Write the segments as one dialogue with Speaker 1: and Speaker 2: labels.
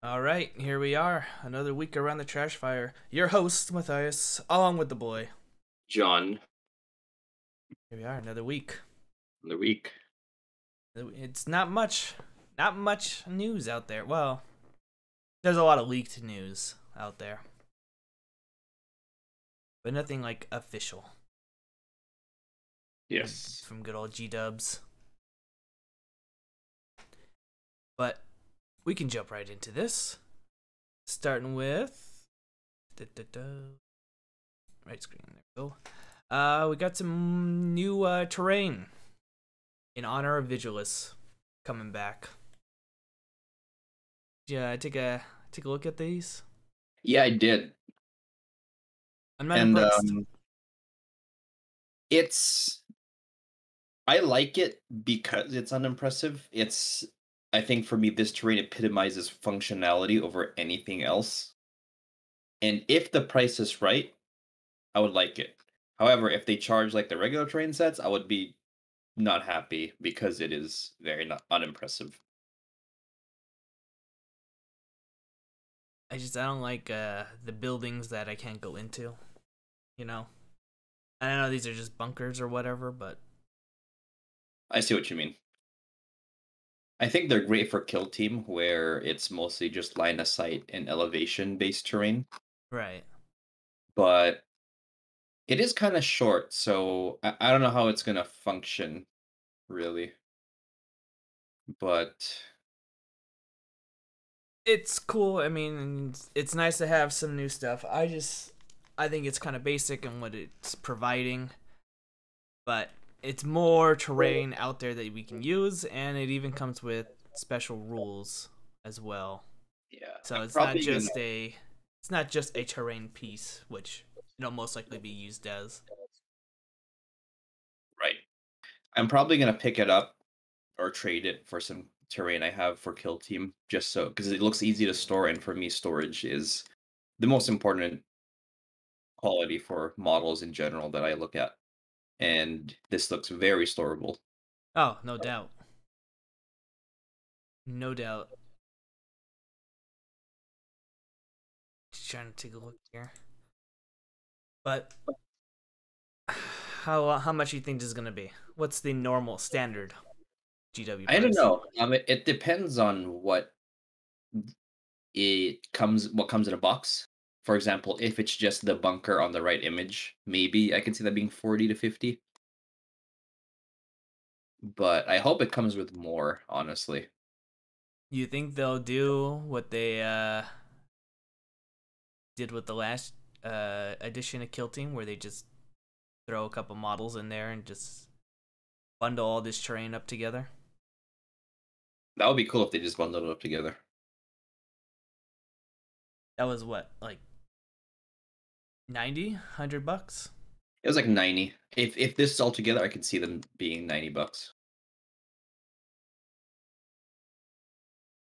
Speaker 1: All right, here we are. Another week around the trash fire. Your host, Mathias, along with the boy.
Speaker 2: John
Speaker 1: Here we are, another week.
Speaker 2: of the week.
Speaker 1: It's not much news out there. Well, there's a lot of leaked news out there, but nothing like official
Speaker 2: Yes.
Speaker 1: from good old G Dubs. But we can jump right into this, starting with right screen. There we go. We got some new terrain in honor of Vigilus coming back. Yeah, take a look at these.
Speaker 2: Yeah, I did.
Speaker 1: I'm not
Speaker 2: And
Speaker 1: impressed.
Speaker 2: it's I like it because it's unimpressive. I think for me this terrain epitomizes functionality over anything else. And if the price is right, I would like it. However, if they charge like the regular terrain sets, I would be not happy because it is very not unimpressive.
Speaker 1: I don't like the buildings that I can't go into. You know, I know these are just bunkers or whatever, but
Speaker 2: I see what you mean. I think they're great for kill team where it's mostly just line of sight and elevation based terrain.
Speaker 1: right.
Speaker 2: But it is kind of short, so I don't know how it's gonna function really. But
Speaker 1: It's cool. I mean, it's nice to have some new stuff. I think it's kind of basic in what it's providing, but it's more terrain out there that we can use, and it even comes with special rules as well.
Speaker 2: yeah,
Speaker 1: So
Speaker 2: I'm
Speaker 1: it's not
Speaker 2: probably gonna
Speaker 1: just a terrain piece, which it'll most likely be used as.
Speaker 2: right. I'm probably gonna pick it up or trade it for some terrain I have for kill team, just so because it looks easy to store, and for me, storage is the most important quality for models in general that I look at. And this looks very storable.
Speaker 1: Oh, no doubt. No doubt. Just trying to take a look here. But how much do you think this is gonna be? What's the normal standard GW
Speaker 2: I don't
Speaker 1: price?
Speaker 2: know. It depends on what comes in a box. For example, if it's just the bunker on the right image, maybe I can see that being 40 to 50. But I hope it comes with more, honestly.
Speaker 1: You think they'll do what they did with the last edition of Kill Team, where they just throw a couple models in there and just bundle all this terrain up together?
Speaker 2: That would be cool if they just bundled it up together.
Speaker 1: That was what, like 90, $100?
Speaker 2: It was like 90. If this is all together, I could see them being $90.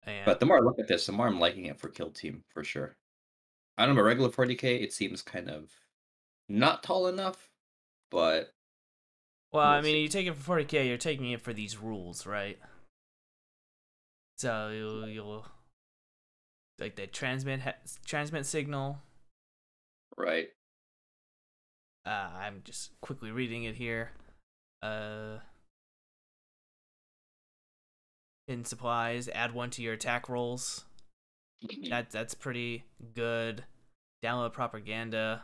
Speaker 1: Yeah.
Speaker 2: But the more I look at this, the more I'm liking it for Kill Team for sure. I don't know, a regular 40K, it seems kind of not tall enough, but
Speaker 1: Well, I
Speaker 2: we'll
Speaker 1: mean,
Speaker 2: see.
Speaker 1: you take it for 40K, you're taking it for these rules, right? So you'll like the transmit signal.
Speaker 2: Right.
Speaker 1: I'm just quickly reading it here. Uh, in supplies, add one to your attack rolls. That's pretty good. Download propaganda.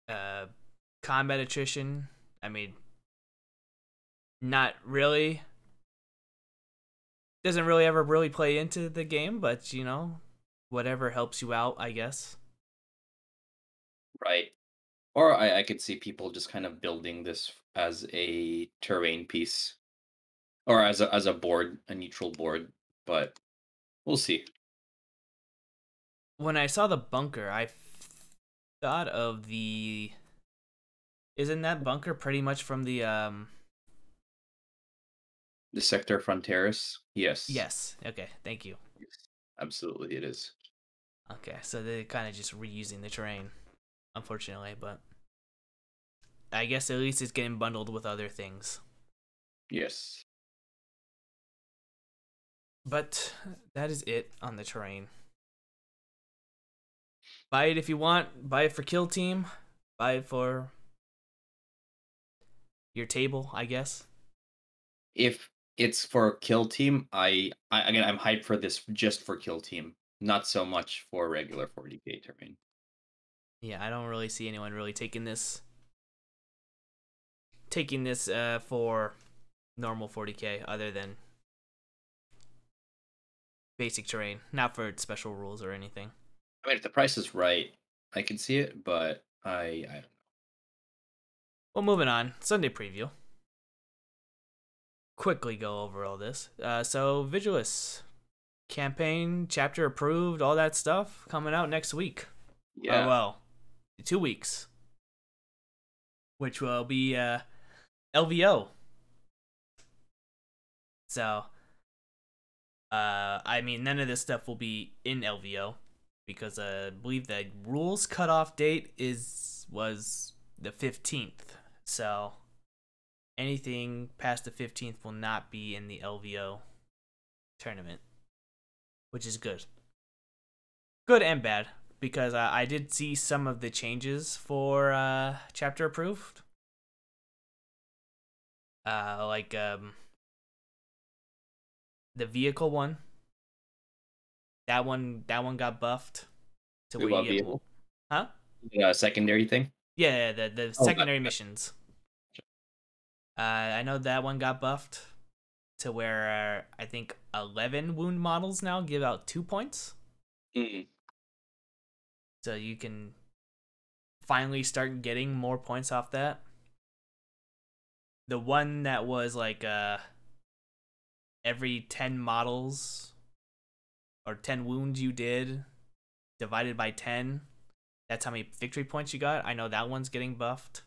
Speaker 1: Uh, combat attrition. I mean, not really. Doesn't really ever really play into the game, but whatever helps you out, I guess.
Speaker 2: Right. Or I could see people just kind of building this as a terrain piece or as a board, a neutral board, but we'll see.
Speaker 1: When I saw the bunker, I thought of the. Isn't that bunker pretty much from the
Speaker 2: The Sector Fronteris, yes.
Speaker 1: Yes. Okay. Thank you.
Speaker 2: Yes, absolutely it is.
Speaker 1: Okay. So they're kind of just reusing the terrain, unfortunately, but I guess at least it's getting bundled with other things.
Speaker 2: Yes.
Speaker 1: But that is it on the terrain. Buy it if you want. Buy it for Kill Team. Buy it for your table, I guess.
Speaker 2: If it's for kill team, I again I'm hyped for this just for kill team, not so much for regular 40k terrain.
Speaker 1: Yeah, I don't really see anyone really taking this for normal 40k other than basic terrain, not for special rules or anything.
Speaker 2: I mean, if the price is right, I can see it, but I don't know.
Speaker 1: Well, moving on. Sunday preview. Quickly go over all this. So Vigilus campaign chapter approved, all that stuff coming out next week.
Speaker 2: Yeah.
Speaker 1: Or well, 2 weeks, which will be LVO. So, I mean, none of this stuff will be in LVO because I believe the rules cutoff date was the 15th. So, anything past the 15th will not be in the LVO tournament, which is good. Good and bad, because I did see some of the changes for chapter approved. Like the vehicle one. That one got buffed to where you get more. Huh?
Speaker 2: Yeah, secondary thing.
Speaker 1: Yeah, the secondary missions. I know that one got buffed to where I think 11 wound models now give out 2 points.
Speaker 2: Mm.
Speaker 1: So you can finally start getting more points off that. The one that was like every 10 models or 10 wounds you did divided by 10, that's how many victory points you got. I know that one's getting buffed.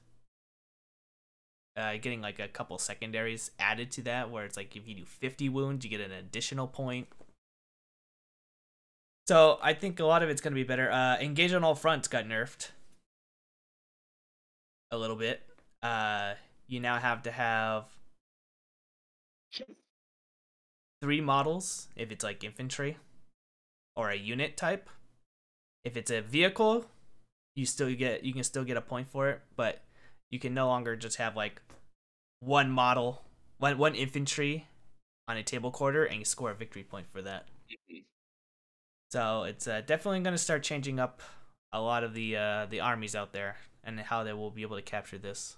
Speaker 1: Getting like a couple secondaries added to that, where it's like if you do 50 wounds, you get an additional point. So I think a lot of it's going to be better. Engage on all fronts got nerfed a little bit. You now have to have 3 models if it's like infantry or a unit type. If it's a vehicle, you can still get a point for it, but you can no longer just have like one model, one infantry on a table quarter and you score a victory point for that. So it's definitely going to start changing up a lot of the armies out there and how they will be able to capture this.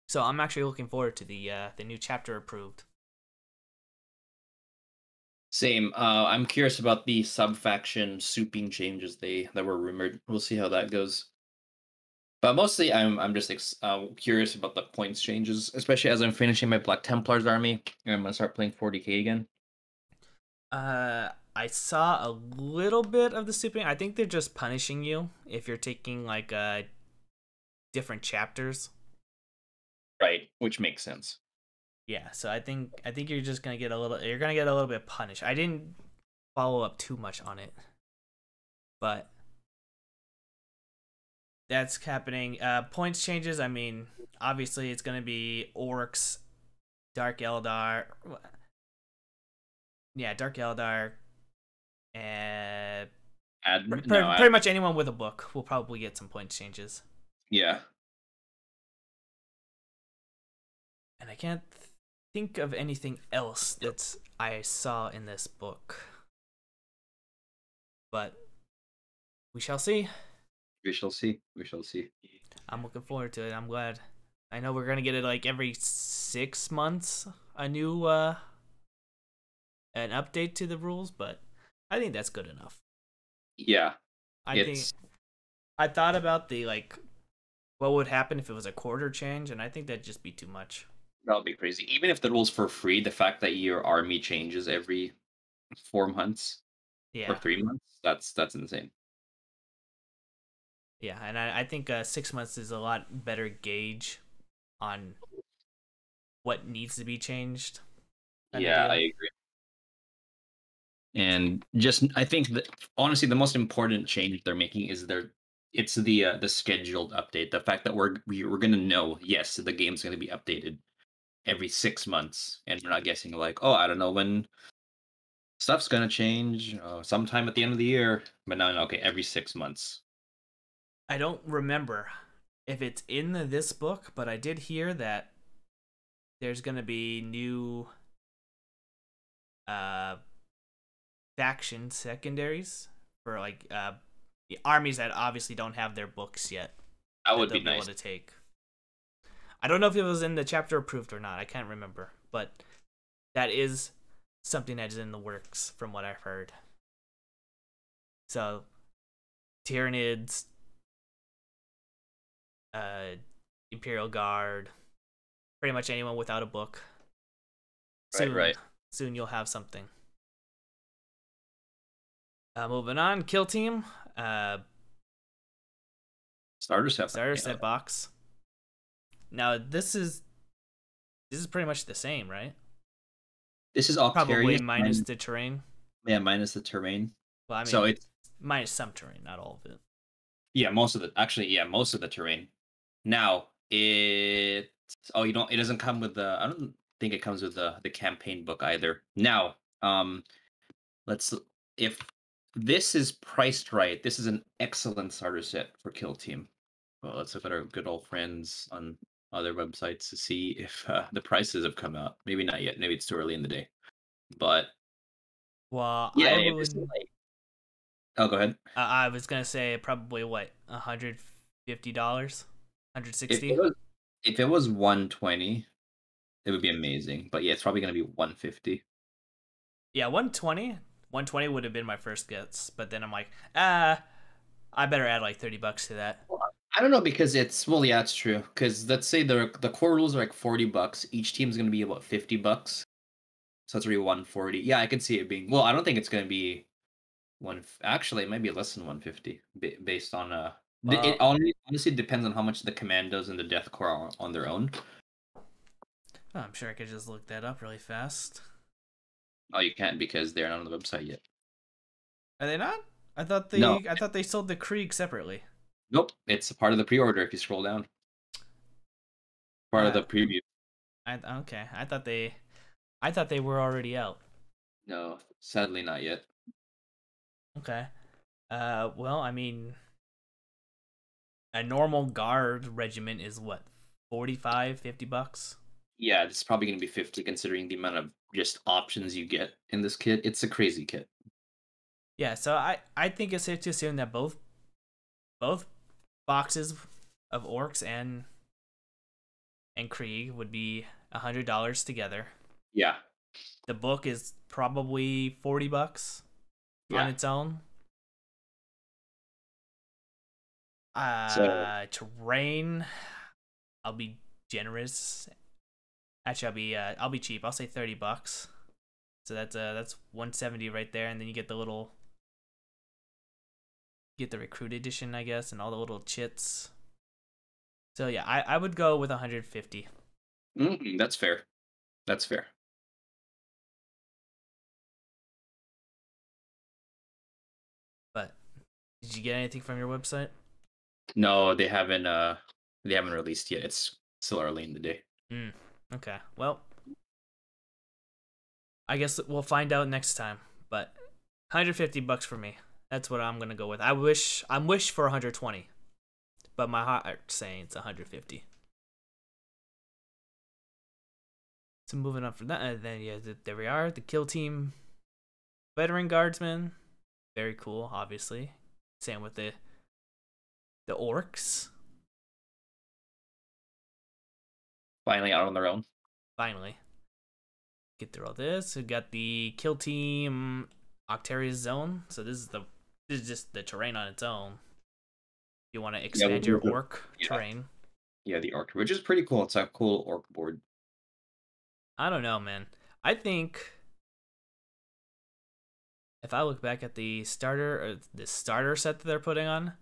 Speaker 1: So I'm actually looking forward to the new chapter approved.
Speaker 2: Same. I'm curious about the sub-faction souping changes that were rumored. We'll see how that goes. But mostly, I'm just curious about the points changes, especially as I'm finishing my Black Templars army and I'm gonna start playing 40k again.
Speaker 1: I saw a little bit of the souping. I think they're just punishing you if you're taking like different chapters.
Speaker 2: Right, which makes sense.
Speaker 1: Yeah, so I think you're just gonna get a little bit punished. I didn't follow up too much on it, but that's happening. Points changes. I mean, obviously it's gonna be orcs, Dark Eldar. Yeah, Dark Eldar, and pretty much anyone with a book will probably get some points changes.
Speaker 2: Yeah.
Speaker 1: And I can't think of anything else that I saw in this book. But we shall see.
Speaker 2: We shall see. We shall see.
Speaker 1: I'm looking forward to it. I'm glad. I know we're gonna get it like every 6 months, a new an update to the rules, but I think that's good enough.
Speaker 2: Yeah.
Speaker 1: I thought about the like what would happen if it was a quarter change, and I think that'd just be too much.
Speaker 2: That'll be crazy. Even if the rules for free, the fact that your army changes every 4 months or 3 months, that's insane.
Speaker 1: Yeah, and I think 6 months is a lot better gauge on what needs to be changed.
Speaker 2: Yeah, I agree. And just I think that honestly, the most important change they're making is it's the scheduled update. The fact that we're gonna know, yes, the game's gonna be updated every 6 months, and we're not guessing like, oh, I don't know when stuff's gonna change sometime at the end of the year. But now, okay, every 6 months.
Speaker 1: I don't remember if it's in this book, but I did hear that there's gonna be new uh faction secondaries for like the armies that obviously don't have their books yet
Speaker 2: That
Speaker 1: that
Speaker 2: would
Speaker 1: they'll
Speaker 2: be
Speaker 1: be
Speaker 2: nice.
Speaker 1: able to take. I don't know if it was in the chapter approved or not. I can't remember, but that is something that is in the works from what I've heard. So Tyranids, uh, Imperial Guard, pretty much anyone without a book.
Speaker 2: Right,
Speaker 1: Soon,
Speaker 2: right.
Speaker 1: soon you'll have something. Moving on, Kill Team,
Speaker 2: Starter set.
Speaker 1: starter set box. Now this is pretty much the same, right?
Speaker 2: This is
Speaker 1: Probably
Speaker 2: Octarius
Speaker 1: minus the terrain.
Speaker 2: yeah, minus the terrain.
Speaker 1: Well, I mean,
Speaker 2: So it's
Speaker 1: minus some terrain, not all of it.
Speaker 2: yeah, most of the terrain. Now it it doesn't come with the I don't think it comes with the campaign book either. Now, let's if this is priced right, this is an excellent starter set for Kill Team. Well, let's look at our good old friends on other websites to see if the prices have come out. Maybe not yet. Maybe it's too early in the day. But
Speaker 1: Well,
Speaker 2: yeah,
Speaker 1: I
Speaker 2: this is
Speaker 1: would.
Speaker 2: like oh, go ahead.
Speaker 1: I was gonna say probably what $150,
Speaker 2: If
Speaker 1: 160.
Speaker 2: it was if it was 120, it would be amazing. But yeah, it's probably gonna be 150.
Speaker 1: Yeah, 120. 120 would have been my first guess, but then I'm like, I better add like $30 to that.
Speaker 2: Well, I don't know because yeah, it's true. Because let's say the core rules are like $40. Each team's gonna be about $50. So it's already 140. Yeah, I can see it being. Well, I don't think it's gonna be actually, it might be less than 150 based on it
Speaker 1: Well,
Speaker 2: honestly depends on how much the commandos and the death core are on their own.
Speaker 1: I'm sure I could just look that up really fast.
Speaker 2: Oh, you can't because they're not on the website yet.
Speaker 1: Are they not?
Speaker 2: No,
Speaker 1: I thought they sold the Krieg separately.
Speaker 2: nope. It's a part of the pre-order if you scroll down. Part of
Speaker 1: Uh,
Speaker 2: the preview.
Speaker 1: okay. I thought they were already out.
Speaker 2: No, sadly not yet.
Speaker 1: Okay. Well, I mean, a normal guard regiment is what, 45, $50?
Speaker 2: Yeah, it's probably going to be 50 considering the amount of just options you get in this kit. It's a crazy kit.
Speaker 1: Yeah, so I think it's safe to assume that both boxes of orcs and Krieg would be $100 together.
Speaker 2: Yeah.
Speaker 1: The book is probably $40 on
Speaker 2: Yeah.
Speaker 1: its own.
Speaker 2: So
Speaker 1: Terrain, I'll be generous. Actually, I'll be cheap. I'll say $30. So that's 170 right there, and then you get the recruit edition, I guess, and all the little chits. So yeah, I would go with 150.
Speaker 2: that's fair. That's fair.
Speaker 1: But did you get anything from your website?
Speaker 2: No, they haven't released yet. It's still early in the day.
Speaker 1: Okay. Well, I guess we'll find out next time. But $150 for me. That's what I'm gonna go with. I'm wish for 120, but my heart's saying it's 150. So moving on from that, and then yeah, there we are. The Kill Team Veteran Guardsmen, very cool. Obviously, same with the orcs.
Speaker 2: Finally out on their own.
Speaker 1: Finally, get through all this. We got the Kill Team Octarius Zone. So this is just the terrain on its own. You want to expand your orc terrain.
Speaker 2: Yeah, the orc, which is pretty cool. It's a cool orc board.
Speaker 1: I don't know, man. I think if I look back at the starter set that they're putting on,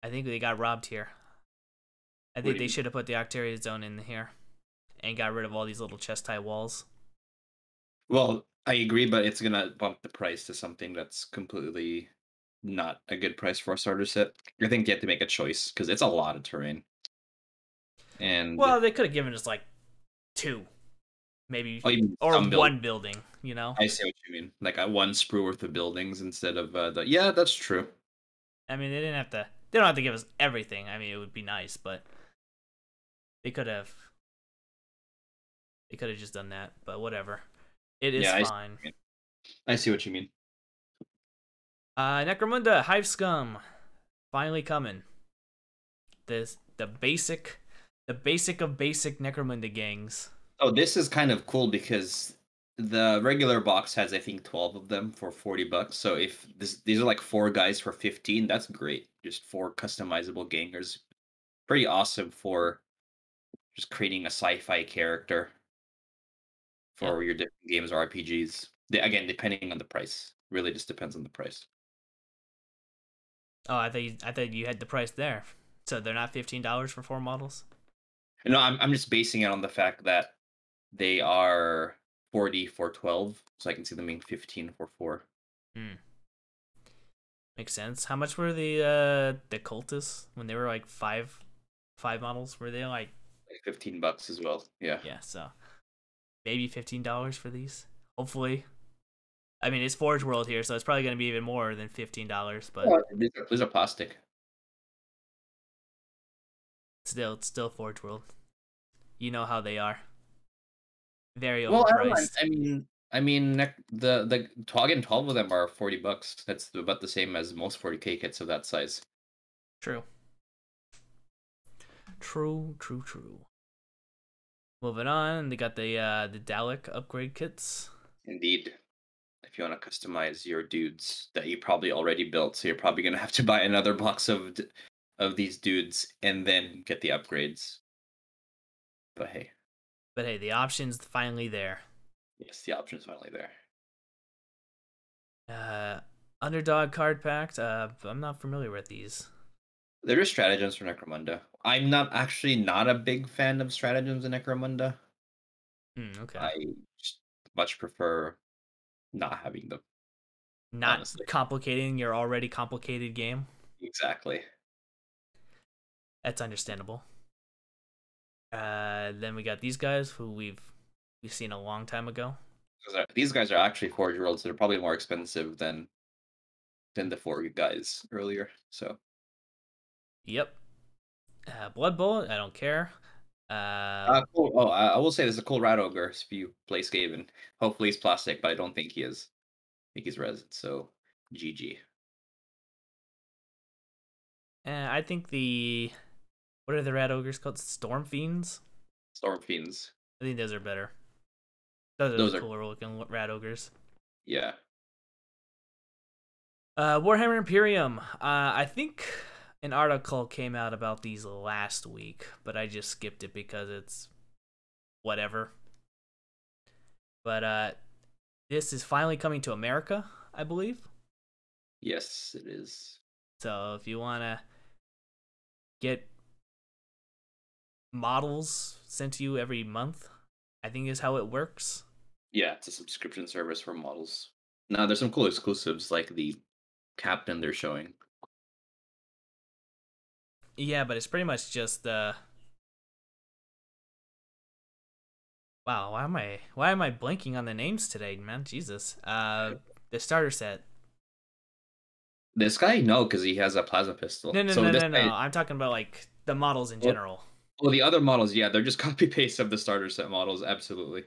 Speaker 1: I think they got robbed here. I think they should have put the Octarius Zone in here and got rid of all these little chest high walls.
Speaker 2: Well, I agree, but it's gonna bump the price to something that's completely not a good price for a starter set. I think you have to make a choice because it's a lot of terrain. And
Speaker 1: Well, they could have given us like 2. maybe,
Speaker 2: Oh, you mean
Speaker 1: or
Speaker 2: some build?
Speaker 1: one building. You know,
Speaker 2: I see what you mean. Like a one sprue worth of buildings instead of the. Yeah, that's true.
Speaker 1: I mean, they didn't have to. They don't have to give us everything. I mean, it would be nice, but they could have. They could have just done that, but whatever. It is
Speaker 2: Yeah,
Speaker 1: fine.
Speaker 2: I see what you mean.
Speaker 1: Necromunda Hive Scum, finally coming. The basic of basic Necromunda gangs.
Speaker 2: Oh, this is kind of cool because the regular box has, I think, 12 of them for $40. So if these are like 4 guys for 15, that's great. Just 4 customizable gangers. Pretty awesome for just creating a sci-fi character
Speaker 1: Yep.
Speaker 2: for your different games or RPGs. Again, depending on the price. Really just depends on the price.
Speaker 1: Oh, I thought you had the price there. So they're not $15 for 4 models.
Speaker 2: No, I'm just basing it on the fact that they are 40 for 12, so I can see them being 15 for 4.
Speaker 1: Hmm. Makes sense. How much were the cultists when they were like five models? Were they like
Speaker 2: Like $15 as well. Yeah.
Speaker 1: yeah? So maybe $15 for these. Hopefully. I mean, it's Forge World here, so it's probably gonna be even more than $15. But
Speaker 2: Well, these are plastic.
Speaker 1: still, it's still Forge World. You know how they are. Very
Speaker 2: Well, I don't know.
Speaker 1: overpriced.
Speaker 2: The again, 12 of them are $40. That's about the same as most 40K kits of that size.
Speaker 1: True. True. Moving on, they got the Dalek upgrade kits.
Speaker 2: Indeed. If you want to customize your dudes that you probably already built, so you're probably gonna have to buy another box of these dudes and then get the upgrades. But hey,
Speaker 1: But hey, the option's finally there.
Speaker 2: yes, the option's finally there.
Speaker 1: Uh, Underdog card packed. I'm not familiar with these.
Speaker 2: There is stratagems for Necromunda. I'm not a big fan of stratagems in Necromunda.
Speaker 1: Okay.
Speaker 2: I just much prefer not having them,
Speaker 1: Not
Speaker 2: honestly.
Speaker 1: complicating your already complicated game.
Speaker 2: Exactly.
Speaker 1: That's understandable. Then we got these guys who we've seen a long time ago.
Speaker 2: These guys are actually Forge Worlds. They're probably more expensive than the 4 guys earlier. So
Speaker 1: Yep. Blood Bowl. I don't care.
Speaker 2: cool. Oh, I will say there's a cool Rat Ogre if you play Skaven. Hopefully he's plastic, but I don't think he is. I think he's resin. So GG.
Speaker 1: I think what are the rat ogres called? Storm Fiends.
Speaker 2: Storm Fiends.
Speaker 1: I think those are better. Those are
Speaker 2: Those
Speaker 1: the
Speaker 2: are
Speaker 1: cooler looking rat ogres.
Speaker 2: yeah.
Speaker 1: Warhammer Imperium. I think an article came out about these last week, but I just skipped it because it's whatever. But this is finally coming to America, I believe.
Speaker 2: Yes, it is.
Speaker 1: So if you want to get models sent to you every month, I think is how it works.
Speaker 2: Yeah, it's a subscription service for models. Now there's some cool exclusives like the captain they're showing.
Speaker 1: Yeah, but it's pretty much just wow, why am I blanking on the names today, man? Jesus. The starter set.
Speaker 2: This guy, no, because he has a plasma pistol.
Speaker 1: No, no,
Speaker 2: So
Speaker 1: no,
Speaker 2: this
Speaker 1: no,
Speaker 2: guy,
Speaker 1: no. I'm talking about like the models in
Speaker 2: well,
Speaker 1: general.
Speaker 2: well, the other models, yeah, they're just copy paste of the starter set models. Absolutely.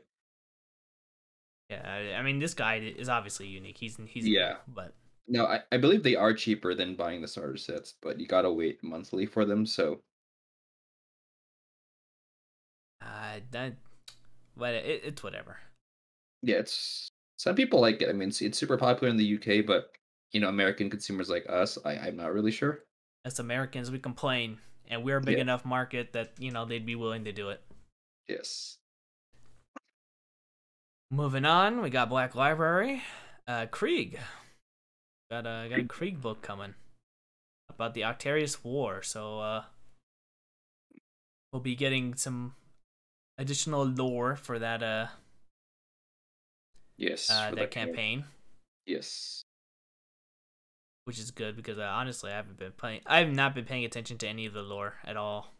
Speaker 1: Yeah, I mean this guy is obviously unique. He's new,
Speaker 2: Yeah.
Speaker 1: but
Speaker 2: No, I believe they are cheaper than buying the starter sets, but you gotta wait monthly for them. So
Speaker 1: that but it's whatever.
Speaker 2: yeah, it's some people like it. I mean, it's super popular in the UK, but American consumers like us, I'm not really sure.
Speaker 1: As Americans, we complain, and we're a big
Speaker 2: Yeah.
Speaker 1: enough market that they'd be willing to do it.
Speaker 2: Yes.
Speaker 1: Moving on, we got Black Library, Krieg. Got a Krieg book coming about the Octarius War. So we'll be getting some additional lore for that
Speaker 2: Yes. For
Speaker 1: that campaign,
Speaker 2: Yes.
Speaker 1: which is good because honestly, I have not been paying attention to any of the lore at all.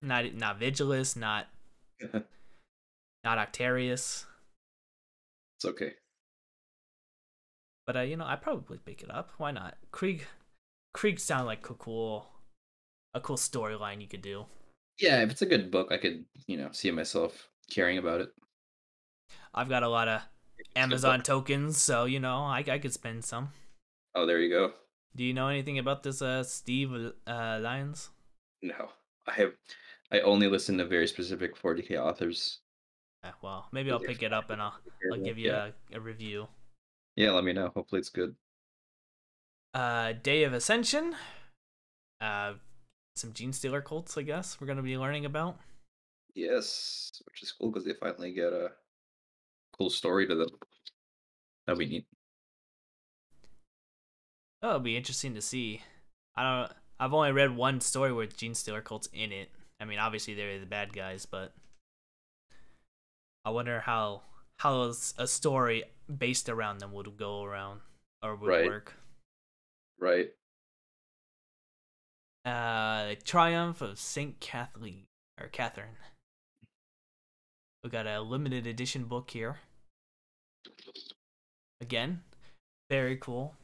Speaker 1: Not Vigilus, not not Octarius.
Speaker 2: It's okay.
Speaker 1: But I'd probably pick it up. Why not? Krieg sound like a cool storyline you could do.
Speaker 2: Yeah, if it's a good book, I could, see myself caring about it.
Speaker 1: I've got a lot of
Speaker 2: It's a good
Speaker 1: Amazon
Speaker 2: book.
Speaker 1: tokens, so I could spend some.
Speaker 2: Oh, there you go.
Speaker 1: Do you know anything about this Steve Lyons?
Speaker 2: No, I only listen to very specific 40K authors.
Speaker 1: Well, maybe I'll
Speaker 2: Because
Speaker 1: pick it up and I'll give you
Speaker 2: yeah,
Speaker 1: a review.
Speaker 2: yeah. Let me know. Hopefully, it's good.
Speaker 1: Day of Ascension. Uh, some Gene Stealer cults, I guess we're gonna be learning about.
Speaker 2: Yes, which is cool because they finally get a cool story to them. That'd be neat.
Speaker 1: Oh, it'll be interesting to see. I've only read one story with Gene Stealer cults in it. I mean, obviously they're the bad guys, but I wonder how a story based around them would go around or would
Speaker 2: Right,
Speaker 1: work.
Speaker 2: right.
Speaker 1: Triumph of Saint Kathleen or Catherine. We got a limited edition book here. Again, very cool,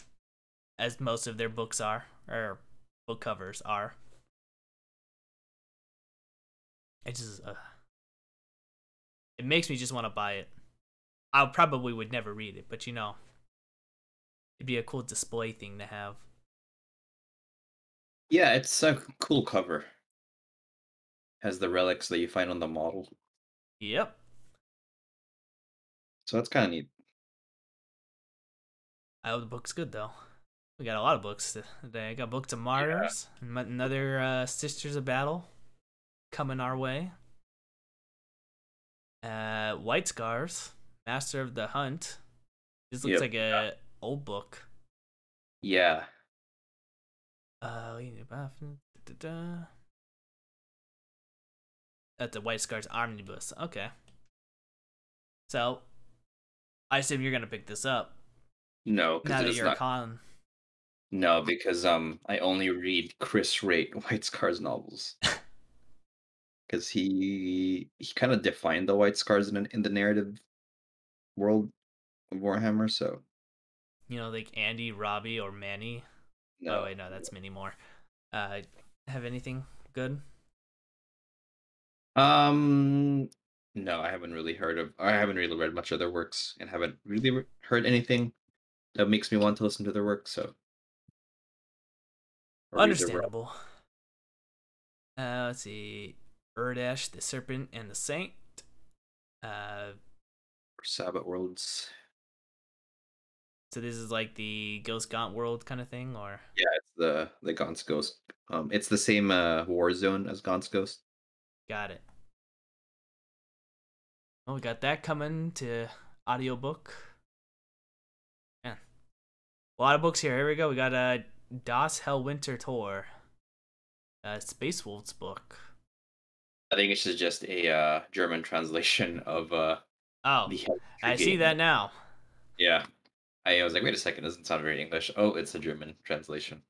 Speaker 1: as most of their books are, or book covers are. It just it makes me just want to buy it. I probably would never read it, but it'd be a cool display thing to have.
Speaker 2: Yeah, it's a cool cover. Has the relics that you find on the model,
Speaker 1: Yep.
Speaker 2: so that's kind of neat.
Speaker 1: I hope the book's good though. We got a lot of books today. I got Books of
Speaker 2: Yeah,
Speaker 1: Martyrs, and another Sisters of Battle coming our way. White Scars, Master of the Hunt. This looks
Speaker 2: yep,
Speaker 1: like a old book.
Speaker 2: yeah.
Speaker 1: That's the White Scars Omnibus. Okay. So, I assume you're gonna pick this up
Speaker 2: No, because
Speaker 1: now
Speaker 2: it
Speaker 1: that
Speaker 2: is
Speaker 1: you're a
Speaker 2: not.
Speaker 1: con.
Speaker 2: No, because I only read Chris Rate White Scars novels because he kind of defined the White Scars in the narrative world of Warhammer. So
Speaker 1: Like Andy, Robbie, or Manny. Oh
Speaker 2: no,
Speaker 1: wait, no, that's many more. Have anything good?
Speaker 2: um, no, I haven't really read much of their works and haven't really heard anything that makes me want to listen to their work. So or read their work
Speaker 1: Understandable. Let's see. Urdash, the Serpent, and the Saint. Uh,
Speaker 2: or Sabbath Worlds.
Speaker 1: so this is like the Ghost Gaunt world kind of thing, or
Speaker 2: Yeah, it's the Gaunt's Ghost. It's the same war zone as Gaunt's Ghost.
Speaker 1: got it. Well, we got that coming to audiobook. Yeah, a lot of books here. Here we go. We got Das Hellwinter Tor, Space Wolves book.
Speaker 2: I think it's just a German translation of
Speaker 1: Oh,
Speaker 2: the
Speaker 1: I
Speaker 2: Hereditary
Speaker 1: see
Speaker 2: game.
Speaker 1: that now.
Speaker 2: Yeah. I was like, wait a second, it doesn't sound very English. Oh, it's a German translation.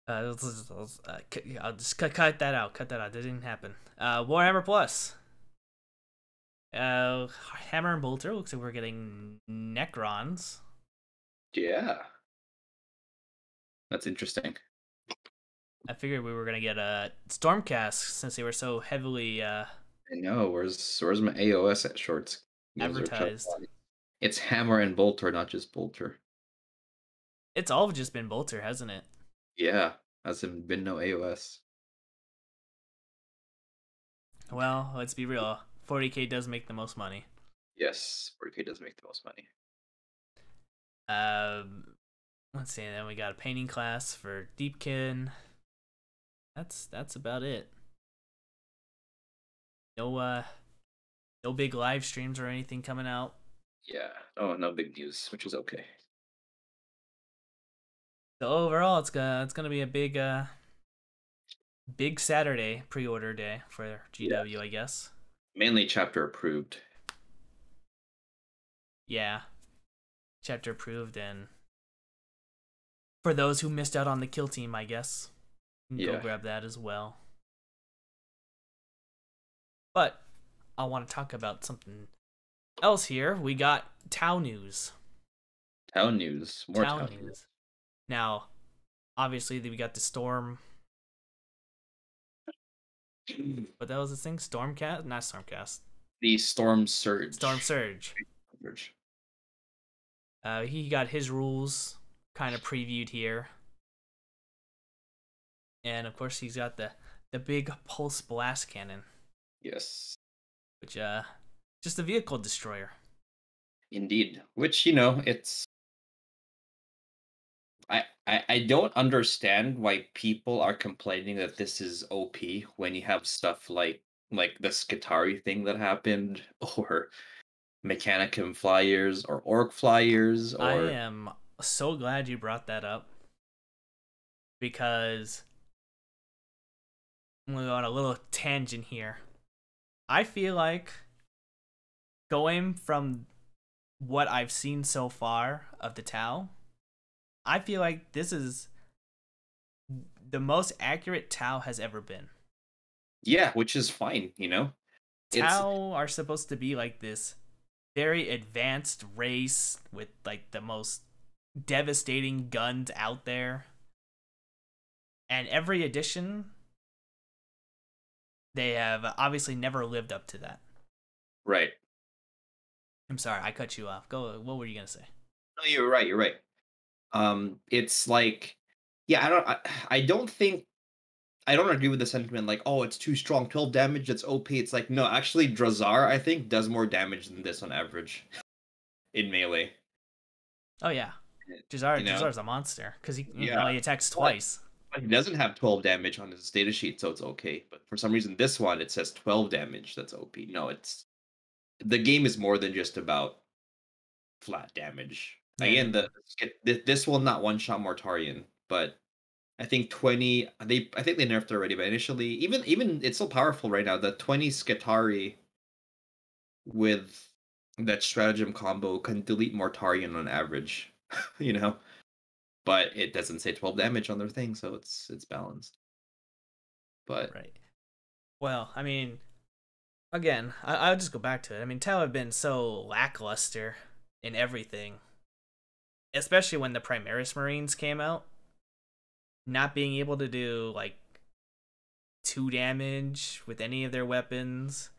Speaker 1: I'll just cut that out. Cut that out. That didn't happen. Warhammer Plus. Hammer and Bolter. Looks like we're getting Necrons.
Speaker 2: Yeah. That's interesting.
Speaker 1: I figured we were gonna get a Stormcast since they were so heavily
Speaker 2: I know. Where's my AOS at shorts? Games are tough.
Speaker 1: advertised.
Speaker 2: It's Hammer and Bolter, not just Bolter.
Speaker 1: It's all just been Bolter, hasn't it?
Speaker 2: Yeah. Hasn't been no AOS.
Speaker 1: Well, let's be real. 40K does make the most money.
Speaker 2: Yes, 4K does make the most money.
Speaker 1: Um, let's see. Then we got a painting class for Deepkin. That's about it. No big live streams or anything coming out.
Speaker 2: Yeah. Oh, no big news, which is okay.
Speaker 1: So overall, it's gonna be a big Saturday pre-order day for
Speaker 2: Yeah.
Speaker 1: GW, I guess.
Speaker 2: Mainly chapter approved.
Speaker 1: Yeah, chapter approved, and for those who missed out on the kill team, I guess, you can go
Speaker 2: Yeah.
Speaker 1: grab that as well. But I want to talk about something else here. We got Tau news.
Speaker 2: Town news. More
Speaker 1: Tau
Speaker 2: town
Speaker 1: news. Now, obviously, we got the storm.
Speaker 2: news.
Speaker 1: What that was this thing? Stormcast? Not Stormcast.
Speaker 2: The storm surge.
Speaker 1: Storm Surge. He got his rules kind of previewed here. And of course, he's got the big pulse blast cannon,
Speaker 2: Yes.
Speaker 1: which just a vehicle destroyer.
Speaker 2: Indeed. Which, you know, it's I don't understand why people are complaining that this is OP when you have stuff like the Skitarii thing that happened, or Mechanicum flyers, or Orc flyers,
Speaker 1: I
Speaker 2: or
Speaker 1: am so glad you brought that up because I'm going to go on a little tangent here. I feel like going from what I've seen so far of the Tau, I feel like this is the most accurate Tau has ever been.
Speaker 2: yeah, which is fine, you know.
Speaker 1: Tau are supposed to be like this very advanced race with like the most devastating guns out there. And every edition, they have obviously never lived up to that.
Speaker 2: Right.
Speaker 1: I'm sorry, I cut you off. Go. What were you gonna say?
Speaker 2: No, you're right. You're right. It's like, yeah, I don't think, I don't agree with the sentiment like, oh, it's too strong, 12 damage, that's OP. It's like, no, actually, Drazar, I think, does more damage than this on average in melee.
Speaker 1: Oh yeah, Jazar's a monster because he
Speaker 2: Yeah.
Speaker 1: he attacks twice.
Speaker 2: But he doesn't have 12 damage on his data sheet, so it's okay. But for some reason, this one, it says 12 damage, that's OP. No, the game is more than just about flat damage.
Speaker 1: Yeah.
Speaker 2: Again, this will not one-shot Mortarion, but I think 20. I think they nerfed it already, but initially, even it's still powerful right now. The 20 Skitarii with that stratagem combo can delete Mortarion on average, you know. But it doesn't say 12 damage on their thing, so it's balanced. But
Speaker 1: Right. Well, I mean, again, I'll just go back to it. I mean, Tau have been so lackluster in everything, especially when the Primaris Marines came out. Not being able to do like 2 damage with any of their weapons,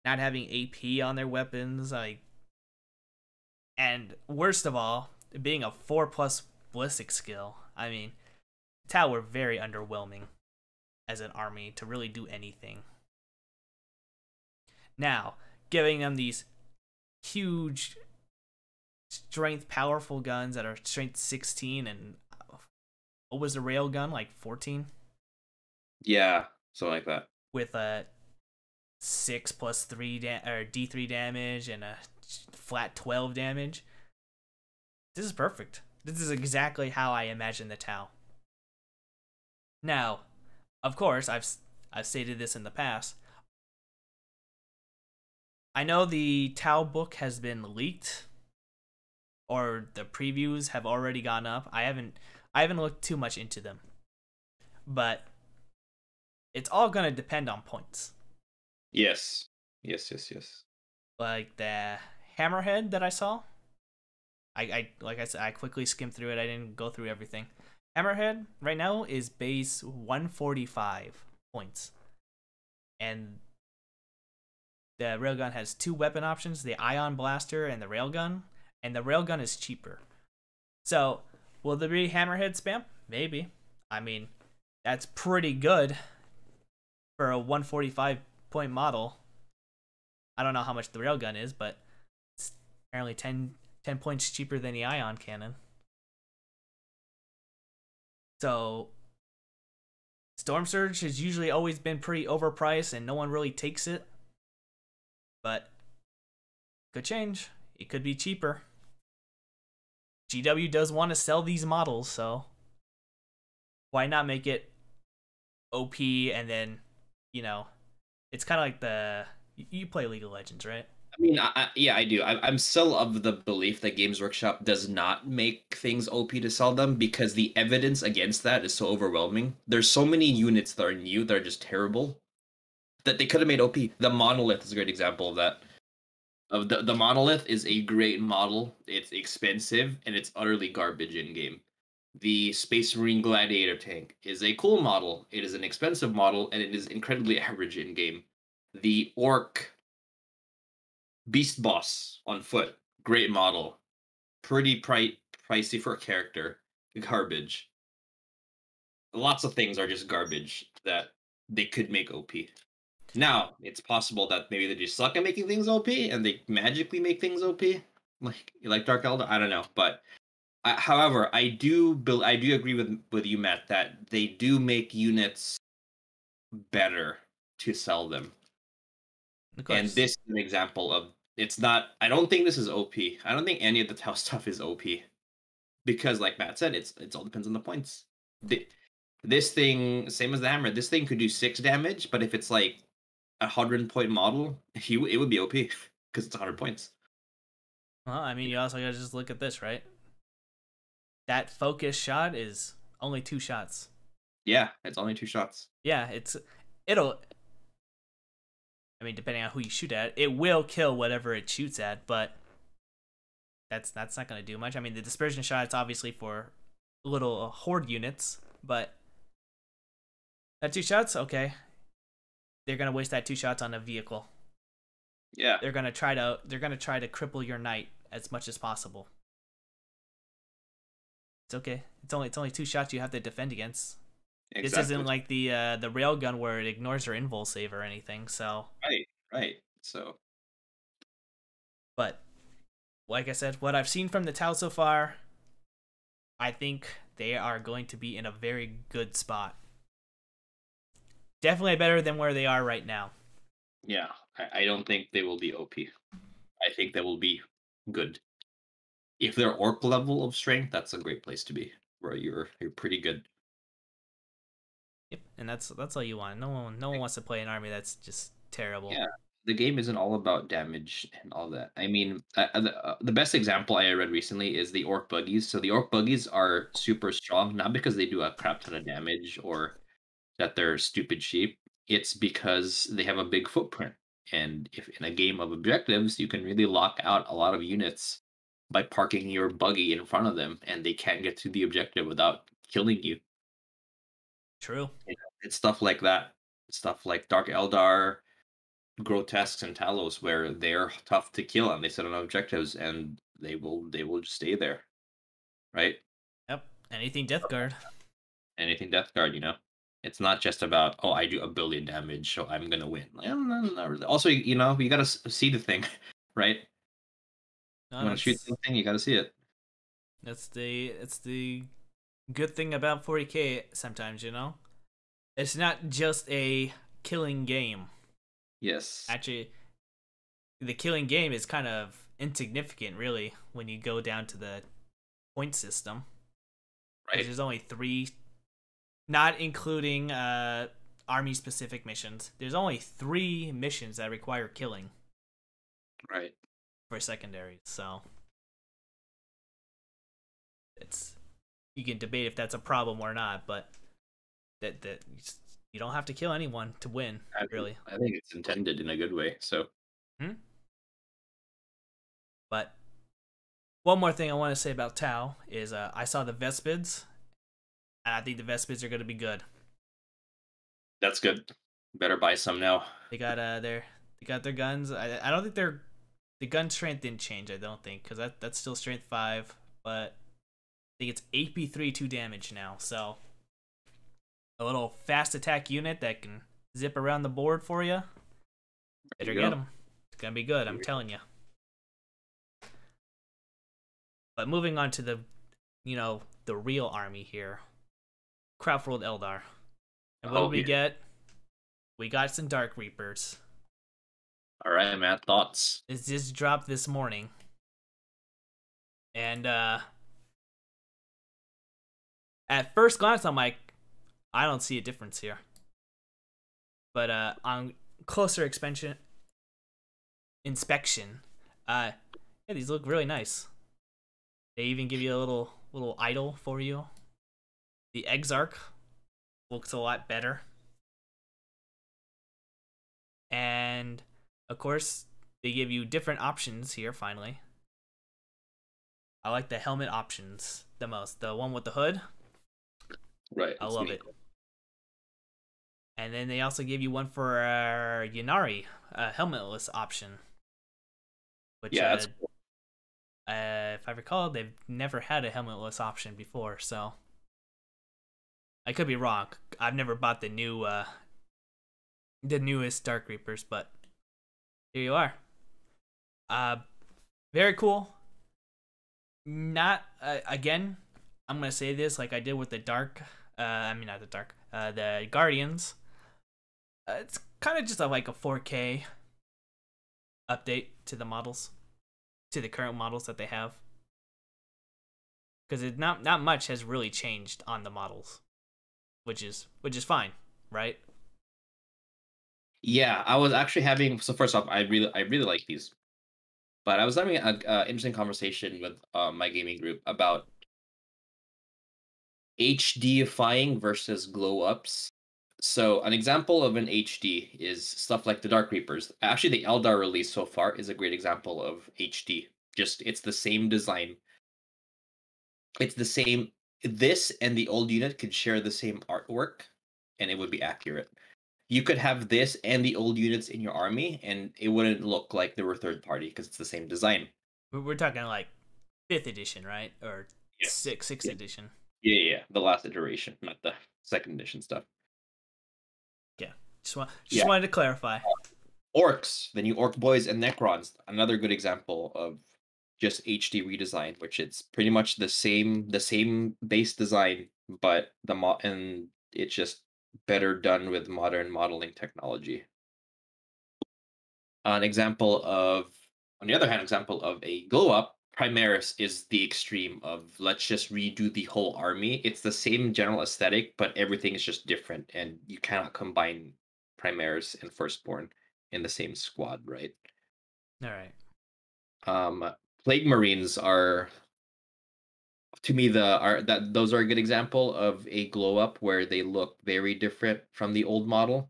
Speaker 1: not having AP on their weapons, like, and worst of all, being a 4+ ballistic skill. I mean, Tau were very underwhelming as an army to really do anything. Now, giving them these huge strength powerful guns that are strength 16 and what was the rail gun, like 14?
Speaker 2: yeah, something like that.
Speaker 1: With a 6 plus 3 or D3 damage and a flat 12 damage. This is perfect. This is exactly how I imagine the Tau. Now, of course, I've stated this in the past. I know the Tau book has been leaked, or the previews have already gone up. I haven't looked too much into them, but it's all gonna depend on points.
Speaker 2: Yes.
Speaker 1: Like the Hammerhead that I saw. Like I said, I quickly skimmed through it. I didn't go through everything. Hammerhead right now is base 145 points, and the railgun has 2 weapon options: the Ion Blaster and the railgun. And the railgun is cheaper. So, will there be Hammerhead spam? Maybe. I mean, that's pretty good for a 145 point model. I don't know how much the railgun is, but it's apparently 10 points cheaper than the Ion Cannon. So, Storm Surge has usually always been pretty overpriced and no one really takes it. But, could change. It could be cheaper. GW does want to sell these models, so why not make it OP and then, you know, it's kind of like you play League of Legends, right?
Speaker 2: I mean, yeah, I do. I'm still of the belief that Games Workshop does not make things OP to sell them because the evidence against that is so overwhelming. There's so many units that are new that are just terrible that they could have made OP. The monolith is a great example of that. Of the monolith is a great model. It's expensive and it's utterly garbage in game. The Space Marine Gladiator tank is a cool model. It is an expensive model and it is incredibly average in game. The Orc Beast Boss on foot, great model. Pretty pricey for a character. Garbage. Lots of things are just garbage that they could make OP. Now, it's possible that maybe they just suck at making things OP and they magically make things OP, like Dark Eldar. I don't know, but however, I do agree with you, Matt, that they do make units better to sell them.
Speaker 1: Of
Speaker 2: And
Speaker 1: course.
Speaker 2: this is an example of it's not. I don't think this is OP. I don't think any of the Tau stuff is OP because, like Matt said, it all depends on the points. This thing, same as the hammer, this thing could do 6 damage, but if it's like 100-point model, it would be OP because it's 100 points.
Speaker 1: Well, I mean, you also gotta just look at this, right? That focus shot is only 2 shots.
Speaker 2: Yeah, it's only 2 shots.
Speaker 1: Yeah, it'll. I mean, depending on who you shoot at, it will kill whatever it shoots at, but that's not gonna do much. I mean, the dispersion shot is obviously for little horde units, but that 2 shots, okay. They're gonna waste that 2 shots on a vehicle.
Speaker 2: Yeah,
Speaker 1: They're gonna try to cripple your knight as much as possible. It's okay. It's only 2 shots you have to defend against.
Speaker 2: exactly.
Speaker 1: This isn't like the railgun where it ignores your invul save or anything. So,
Speaker 2: right. So,
Speaker 1: but like I said, what I've seen from the Tau so far, I think they are going to be in a very good spot. Definitely better than where they are right now.
Speaker 2: yeah, I don't think they will be OP. I think they will be good. If they're orc level of strength, that's a great place to be, where you're pretty good.
Speaker 1: Yep, and that's all you want. No one wants to play an army that's just terrible.
Speaker 2: Yeah, the game isn't all about damage and all that. I mean, the best example I read recently is the orc buggies. So the orc buggies are super strong, not because they do a crap ton of damage or that they're stupid sheep. It's because they have a big footprint. And if in a game of objectives, you can really lock out a lot of units by parking your buggy in front of them, and they can't get to the objective without killing you.
Speaker 1: True.
Speaker 2: It's stuff like that. Stuff like Dark Eldar, Grotesques, and Talos, where they're tough to kill and they set on objectives, and they will just stay there, right?
Speaker 1: Yep. Anything Death Guard.
Speaker 2: Anything Death Guard, it's not just about, oh, I do 1 billion damage, so I'm gonna win. Not really. Also, you gotta see the thing, right?
Speaker 1: No,
Speaker 2: You want to shoot the thing, you gotta see it.
Speaker 1: It's the good thing about 40K sometimes, It's not just a killing game.
Speaker 2: Yes.
Speaker 1: Actually, the killing game is kind of insignificant, really, when you go down to the point system.
Speaker 2: Right.
Speaker 1: There's only 3, not including army-specific missions. There's only 3 missions that require killing.
Speaker 2: Right.
Speaker 1: For secondaries, so you can debate if that's a problem or not, but that you don't have to kill anyone to win, really.
Speaker 2: I think it's intended in a good way. So,
Speaker 1: But one more thing I want to say about Tau is I saw the Vespids, and I think the Vespids are going to be good.
Speaker 2: That's good. Better buy some now.
Speaker 1: They got their guns. I don't think the gun strength didn't change. I don't think, because that's still strength 5, but I think it's AP3 2 damage now. So a little fast attack unit that can zip around the board for you. Better get them. It's gonna be good. I'm telling you. But moving on to the real army here, Craftworld Eldar. And what did we get? We got some Dark Reapers.
Speaker 2: All right, Matt, thoughts?
Speaker 1: It just dropped this morning. And at first glance, I'm like, I don't see a difference here. But on closer inspection, yeah, these look really nice. They even give you a little idol for you. The Exarch looks a lot better. And of course, they give you different options here. Finally, I like the helmet options the most. The one with the hood,
Speaker 2: Right.
Speaker 1: I
Speaker 2: It's
Speaker 1: love
Speaker 2: neat.
Speaker 1: it. And then they also gave you one for Yanari, a helmetless option, which
Speaker 2: Yeah, that's cool.
Speaker 1: if I recall, they've never had a helmetless option before. So I could be wrong. I've never bought the newest Dark Reapers, but here you are. Uh, very cool. Not again. I'm gonna say this like I did with the Dark. I mean not the Dark. The Guardians. It's kind of just like a 4K update to the models, to the current models that they have. Because not much has really changed on the models, which is fine, right?
Speaker 2: Yeah, I was actually having. So first off, I really like these, but I was having a interesting conversation with my gaming group about HDifying versus glow ups. So an example of an HD is stuff like the Dark Reapers. Actually, the Eldar release so far is a great example of HD. Just it's the same design. It's the same. This and the old unit could share the same artwork, and it would be accurate. You could have this and the old units in your army, and it wouldn't look like they were third party because it's the same design.
Speaker 1: We're talking like 5th edition, right? Or
Speaker 2: Yes.
Speaker 1: sixth
Speaker 2: Yeah.
Speaker 1: edition.
Speaker 2: Yeah. The last iteration, not the second edition stuff.
Speaker 1: Yeah. Just
Speaker 2: Yeah.
Speaker 1: wanted to clarify.
Speaker 2: Orcs, the new Orc Boys and Necrons, another good example of just HD redesign, which it's pretty much the same base design, but and it's just better done with modern modeling technology. An example of, on the other hand, example of a glow up, Primaris is the extreme of let's just redo the whole army. It's the same general aesthetic, but everything is just different, and you cannot combine Primaris and Firstborn in the same squad, right?
Speaker 1: All right.
Speaker 2: Um, Plague Marines are, to me, the are that those are a good example of a glow up where they look very different from the old model,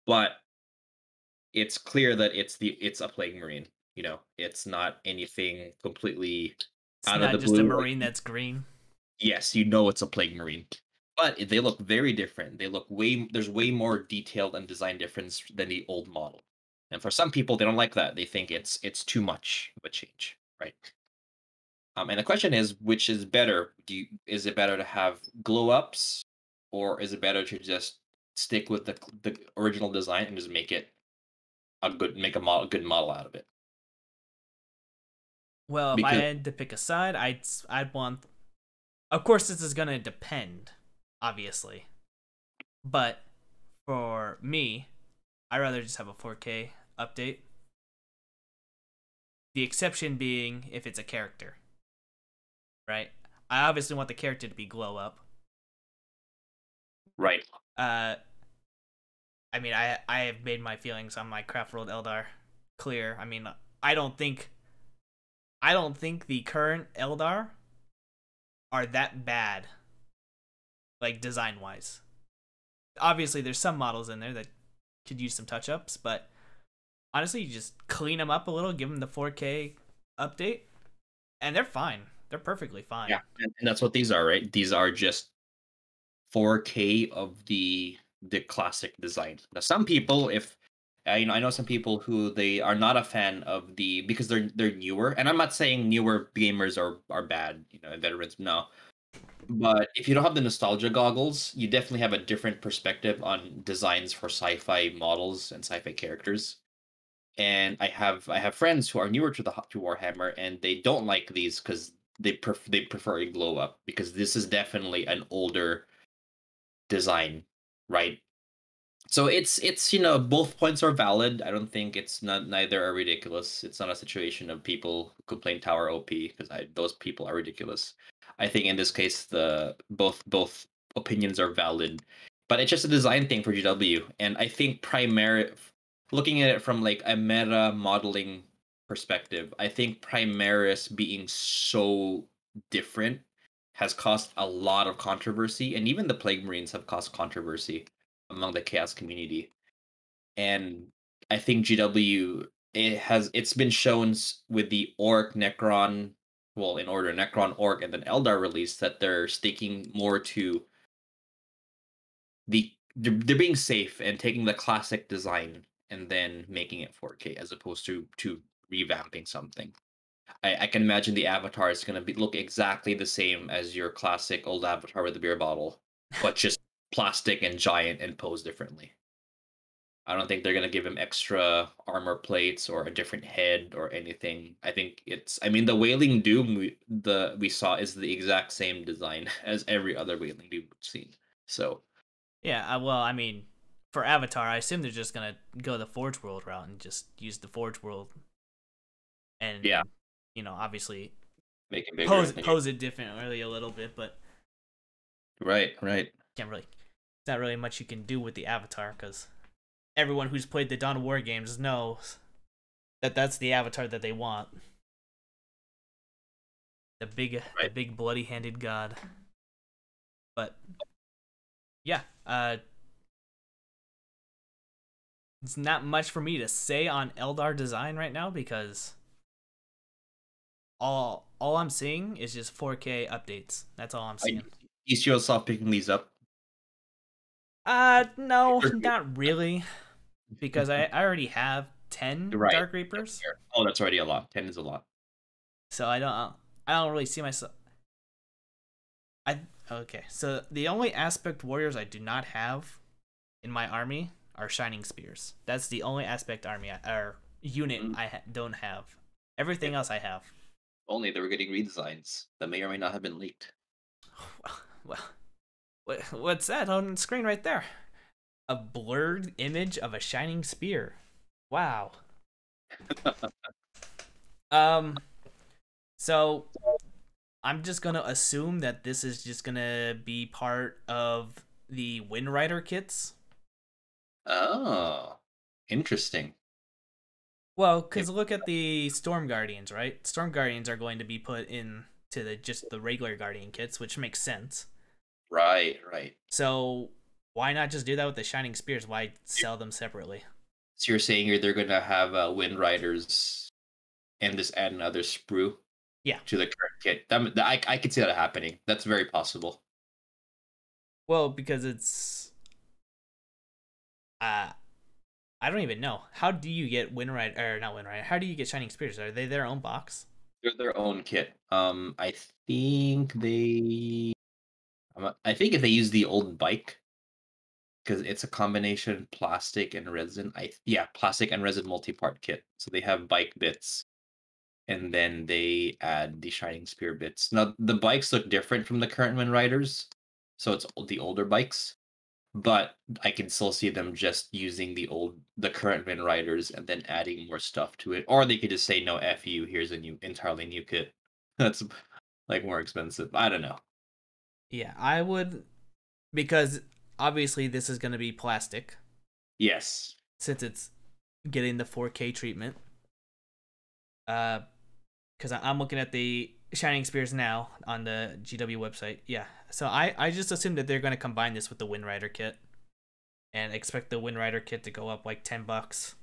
Speaker 2: but it's clear that it's a Plague Marine. It's not anything completely
Speaker 1: It's
Speaker 2: out of
Speaker 1: not
Speaker 2: the
Speaker 1: just a
Speaker 2: blue. Like,
Speaker 1: marine that's green.
Speaker 2: yes, it's a Plague Marine, but they look very different. They look there's way more detailed and design difference than the old model. And for some people, they don't like that. They think it's too much of a change, right? And the question is, which is better? Is it better to have glow ups, or is it better to just stick with the original design and just make a good model out of it?
Speaker 1: Well, if I
Speaker 2: Because
Speaker 1: had to pick a side, I'd want. Of course, this is gonna depend, obviously, but for me, I'd rather just have a 4K update. The exception being if it's a character, right? I obviously want the character to be glow up.
Speaker 2: right,
Speaker 1: Uh, I mean, I have made my feelings on my Craft World Eldar clear. I mean, I don't think the current Eldar are that bad, like design wise. Obviously, there's some models in there that could use some touch ups, but honestly, you just clean them up a little, give them the 4K update, and they're fine. They're perfectly fine.
Speaker 2: yeah, and that's what these are, right? These are just 4K of the classic design. Now, some people, if I know some people who they are not a fan of the because they're newer, and I'm not saying newer gamers are bad, veterans, no. But if you don't have the nostalgia goggles, you definitely have a different perspective on designs for sci-fi models and sci-fi characters. And I have friends who are newer to Warhammer, and they don't like these because they prefer a glow up because this is definitely an older design, right? So it's both points are valid. I don't think it's not neither are ridiculous. It's not a situation of people who complain tower OP because those people are ridiculous. I think in this case the both opinions are valid, but it's just a design thing for GW. And I think primary looking at it from like a meta modeling perspective, I think Primaris being so different has caused a lot of controversy, and even the Plague Marines have caused controversy among the chaos community. And I think GW it's been shown with the Orc Necron, well, in order Necron, Orc, and then Eldar release that they're sticking more to they're being safe and taking the classic design and then making it 4K as opposed to revamping something. I can imagine the avatar is going to look exactly the same as your classic old avatar with the beer bottle, but just plastic and giant and posed differently. I don't think they're going to give him extra armor plates or a different head or anything. I think I mean, the Wailing Doom we saw is the exact same design as every other Wailing Doom we've seen. So
Speaker 1: Yeah, well, I mean, for Avatar, I assume they're just gonna go the Forge World route and just use the Forge World, and
Speaker 2: yeah,
Speaker 1: obviously
Speaker 2: make it bigger.
Speaker 1: pose it differently a little bit, but
Speaker 2: Right.
Speaker 1: can't really. It's not really much you can do with the Avatar because everyone who's played the Dawn of War games knows that that's the Avatar that they want. The big bloody-handed god. But yeah, it's not much for me to say on Eldar design right now because all I'm seeing is just 4K updates. That's all I'm seeing.
Speaker 2: Do you see yourself picking these up?
Speaker 1: No, not really, because I already have 10
Speaker 2: Right.
Speaker 1: Dark Reapers.
Speaker 2: Oh, that's already a lot. 10 is a lot.
Speaker 1: So I don't really see myself. Okay. So the only aspect warriors I do not have in my army are Shining Spears. That's the only aspect army or unit I don't have. Everything else I have.
Speaker 2: Only they were getting redesigns that may or may not have been leaked.
Speaker 1: Well, what's that on the screen right there? A blurred image of a shining spear. Wow. So I'm just gonna assume that this is just gonna be part of the Wind Rider kits.
Speaker 2: Oh, interesting.
Speaker 1: Well, because look at the Storm Guardians, right? Storm Guardians are going to be put in to just the regular Guardian kits, which makes sense.
Speaker 2: Right.
Speaker 1: So why not just do that with the Shining Spears? Why sell them separately?
Speaker 2: So you're saying they're going to have Wind Riders and just add another sprue to the current kit. I could see that happening. That's very possible.
Speaker 1: Well, because it's I don't even know. How do you get Wind Rider or not Wind Rider? How do you get Shining Spears? Are they their own box?
Speaker 2: They're their own kit. I think I think if they use the old bike, because it's a combination plastic and resin. Plastic and resin multi-part kit. So they have bike bits, and then they add the Shining Spear bits. Now the bikes look different from the current Wind Riders, so it's the older bikes. But I can still see them just using the current Wind Riders and then adding more stuff to it, or they could just say, "No, f you. Here's a entirely new kit." That's like more expensive. I don't know.
Speaker 1: Yeah, I would, because obviously this is going to be plastic.
Speaker 2: Yes.
Speaker 1: Since it's getting the 4K treatment. Because I'm looking at the Shining Spears now on the GW website. Yeah, so I just assumed that they're going to combine this with the Wind Rider kit, and expect the Wind Rider kit to go up like $10.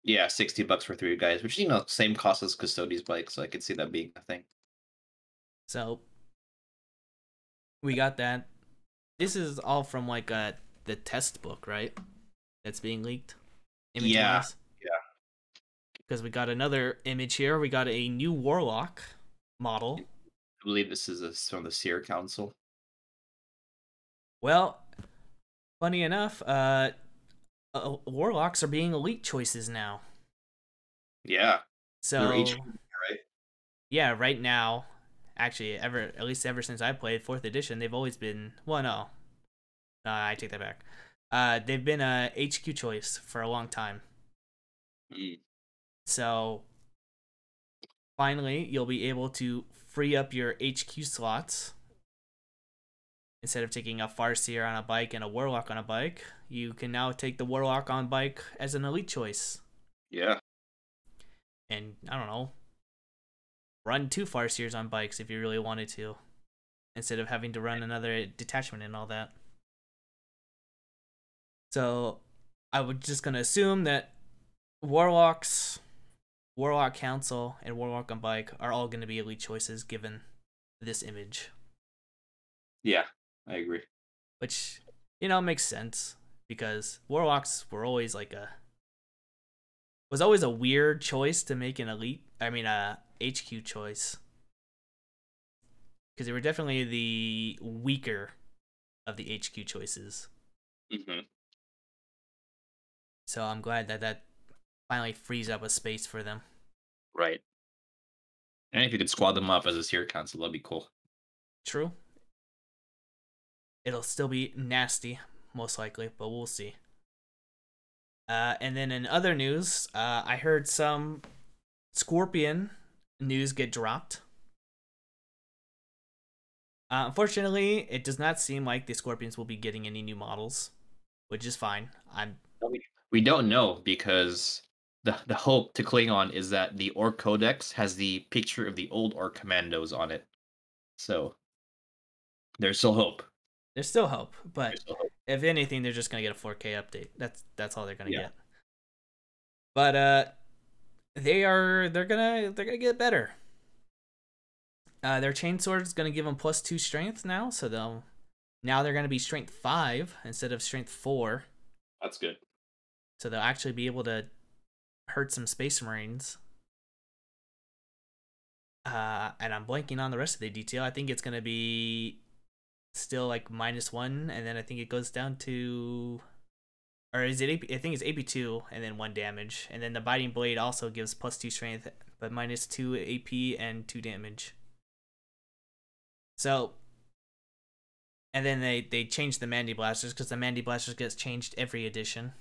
Speaker 2: Yeah, $60 for 3 guys, which same cost as Custodes bike, so I could see that being a thing.
Speaker 1: So we got that. This is all from like the test book, right? That's being leaked.
Speaker 2: Yeah.
Speaker 1: Because we got another image here. We got a new Warlock model.
Speaker 2: I believe this is from the Seer Council.
Speaker 1: Well, funny enough, Warlocks are being elite choices now.
Speaker 2: Yeah.
Speaker 1: So,
Speaker 2: right?
Speaker 1: Yeah, right now, actually, at least ever since I played 4th edition, they've always been, well, no. I take that back. They've been a HQ choice for a long time. So, finally, you'll be able to free up your HQ slots. Instead of taking a Farseer on a bike and a Warlock on a bike, you can now take the Warlock on bike as an elite choice.
Speaker 2: Yeah.
Speaker 1: And, I don't know, run 2 Farseers on bikes if you really wanted to, instead of having to run another detachment and all that. So, I would just gonna assume that Warlocks, Warlock Council, and Warlock on Bike are all gonna be elite choices given this image,
Speaker 2: Yeah, I agree.
Speaker 1: which makes sense because Warlocks were always like a was always a weird choice to make an elite. I mean, a HQ choice because they were definitely the weaker of the HQ choices.
Speaker 2: Mm-hmm.
Speaker 1: So I'm glad that finally frees up a space for them.
Speaker 2: Right. And if you could squad them up as a tier council, that'd be cool.
Speaker 1: True. It'll still be nasty, most likely, but we'll see. And then in other news, I heard some Scorpion news get dropped. Unfortunately, it does not seem like the Scorpions will be getting any new models, which is fine.
Speaker 2: We don't know because the hope to cling on is that the Orc Codex has the picture of the old Orc commandos on it. So there's still hope.
Speaker 1: There's still hope, but
Speaker 2: There's still hope.
Speaker 1: if anything, they're just gonna get a 4K update. That's all they're gonna
Speaker 2: Yeah.
Speaker 1: get. But they're gonna get better. Their chainsword is gonna give them +2 strength now, so they're gonna be strength 5 instead of strength 4.
Speaker 2: That's good.
Speaker 1: So they'll actually be able to hurt some Space Marines. And I'm blanking on the rest of the detail. I think it's gonna be still like -1, and then I think it goes down to, or is it AP? I think it's AP2 and then 1 damage, and then the biting blade also gives +2 strength but -2 AP and 2 damage. So, and then they changed the Mandy Blasters because the Mandy Blasters gets changed every edition.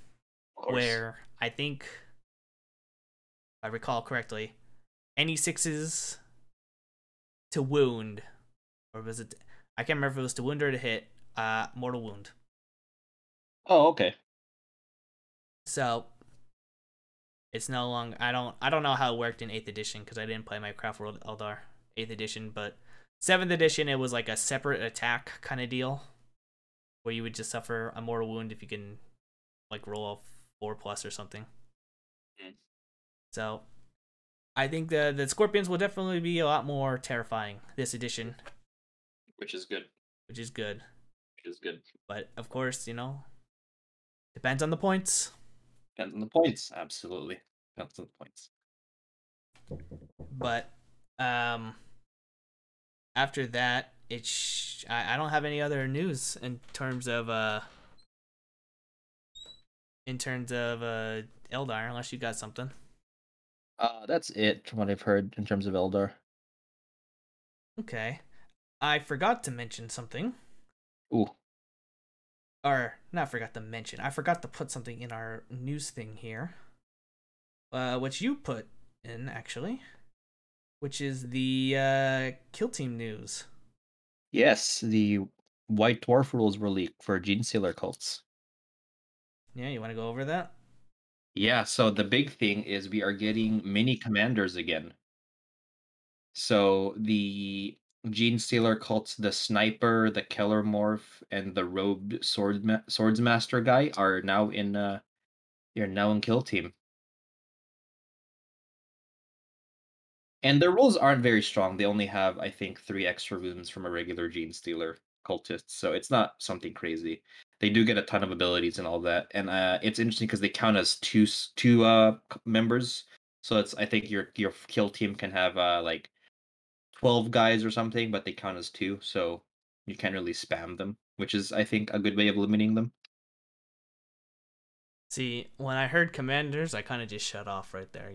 Speaker 1: Where I think, if I recall correctly, any 6s to wound, or was it? I can't remember if it was to wound or to hit. Mortal wound.
Speaker 2: Oh, okay.
Speaker 1: So it's no longer. I don't know how it worked in 8th edition because I didn't play my Craft World Eldar 8th edition, but 7th edition it was like a separate attack kind of deal, where you would just suffer a mortal wound if you can, like, roll a 4+ or something. So I think the Scorpions will definitely be a lot more terrifying this edition,
Speaker 2: Which is good.
Speaker 1: which is good.
Speaker 2: Which is good.
Speaker 1: But of course, depends on the points.
Speaker 2: Depends on the points. Absolutely. Depends on the points.
Speaker 1: But after that, I don't have any other news in terms of Eldar, unless you got something.
Speaker 2: That's it from what I've heard in terms of Eldar.
Speaker 1: Okay. I forgot to mention something.
Speaker 2: Ooh.
Speaker 1: Or not forgot to mention. I forgot to put something in our news thing here. Which you put in, actually. Which is the Kill Team news.
Speaker 2: Yes, the White Dwarf rules were leaked for Gene Stealer cults.
Speaker 1: Yeah, you want to go over that?
Speaker 2: Yeah, so the big thing is we are getting mini commanders again. So the Gene Stealer cults, the Sniper, the Keller Morph, and the Robed Swordsmaster guy are now in Kill Team. And their rules aren't very strong. They only have, I think, 3 extra wounds from a regular Gene Stealer cultist, so it's not something crazy. They do get a ton of abilities and all that, and it's interesting because they count as two members. So I think your kill team can have like 12 guys or something, but they count as 2, so you can't really spam them, which is, I think, a good way of limiting them.
Speaker 1: See, when I heard commanders, I kind of just shut off right there,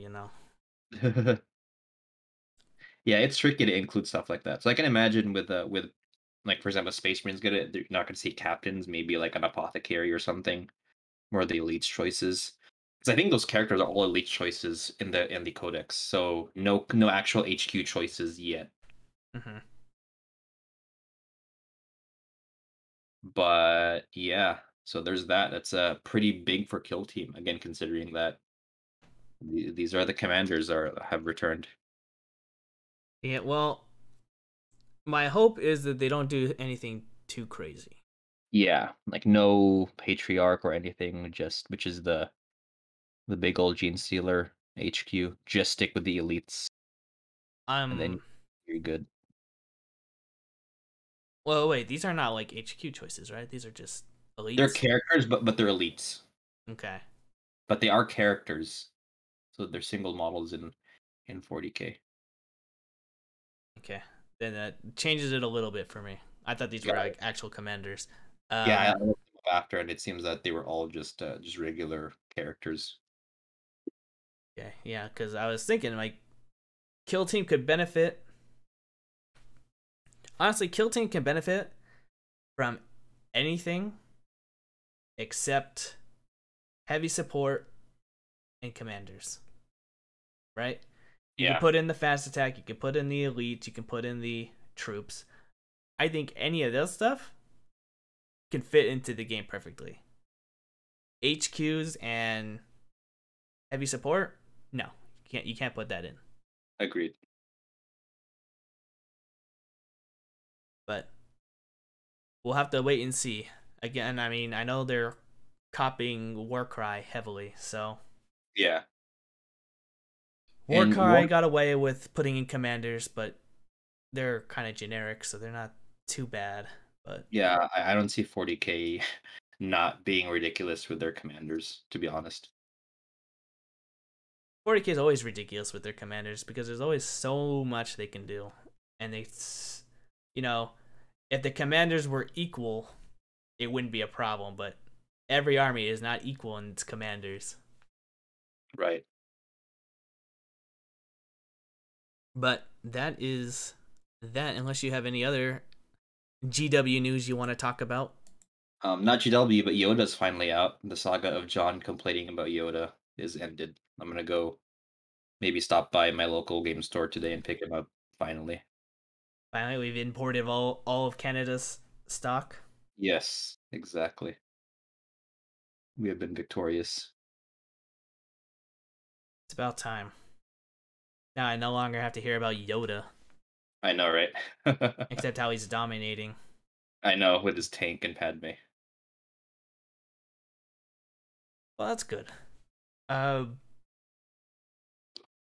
Speaker 2: Yeah, it's tricky to include stuff like that. So I can imagine with like, for example, Space Marines get it. They're not going to see captains, maybe like an apothecary or something, more the elite choices. Because I think those characters are all elite choices in the codex. So no actual HQ choices yet.
Speaker 1: Mm-hmm.
Speaker 2: But yeah, so there's that. That's pretty big for Kill Team again, considering that these are the commanders have returned.
Speaker 1: Yeah, well, my hope is that they don't do anything too crazy.
Speaker 2: Yeah, like no patriarch or anything, just which is the big old gene stealer HQ. Just stick with the elites, and then
Speaker 1: Um.
Speaker 2: you're good.
Speaker 1: Well, wait. These are not like HQ choices, right? These are just
Speaker 2: They're
Speaker 1: elites.
Speaker 2: characters, but they're elites.
Speaker 1: Okay.
Speaker 2: But they are characters, so they're single models in 40K.
Speaker 1: Okay. Then that changes it a little bit for me. I thought these were
Speaker 2: Got it.
Speaker 1: like actual commanders.
Speaker 2: Yeah, I
Speaker 1: Um.
Speaker 2: looked them up after, and it seems that they were all just regular characters.
Speaker 1: Okay. Yeah. Because I was thinking like Kill Team could benefit. Honestly, Kill Team can benefit from anything except heavy support and commanders. Right? You can
Speaker 2: Yeah,
Speaker 1: put in the fast attack, you can put in the elite, you can put in the troops. I think any of this stuff can fit into the game perfectly. HQs and heavy support, no, you can't put that in.
Speaker 2: agreed.
Speaker 1: But we'll have to wait and see. Again, I mean, I know they're copying Warcry heavily, so
Speaker 2: Yeah, and
Speaker 1: Warcry got away with putting in commanders, but they're kind of generic, so they're not too bad. But
Speaker 2: yeah, I don't see 40K not being ridiculous with their commanders, to be honest.
Speaker 1: 40K is always ridiculous with their commanders because there's always so much they can do, and you know, if the commanders were equal, it wouldn't be a problem. But every army is not equal in its commanders.
Speaker 2: Right.
Speaker 1: But that is that. Unless you have any other GW news you want to talk about.
Speaker 2: Not GW, but Yoda's finally out. The saga of John complaining about Yoda is ended. I'm gonna go maybe stop by my local game store today and pick him up finally.
Speaker 1: Finally, we've imported all of Canada's stock.
Speaker 2: Yes, exactly. We have been victorious.
Speaker 1: It's about time. Now I no longer have to hear about Yoda,
Speaker 2: I know, right?
Speaker 1: except how he's dominating.
Speaker 2: I know, with his tank and Padme.
Speaker 1: Well, that's good. Uh,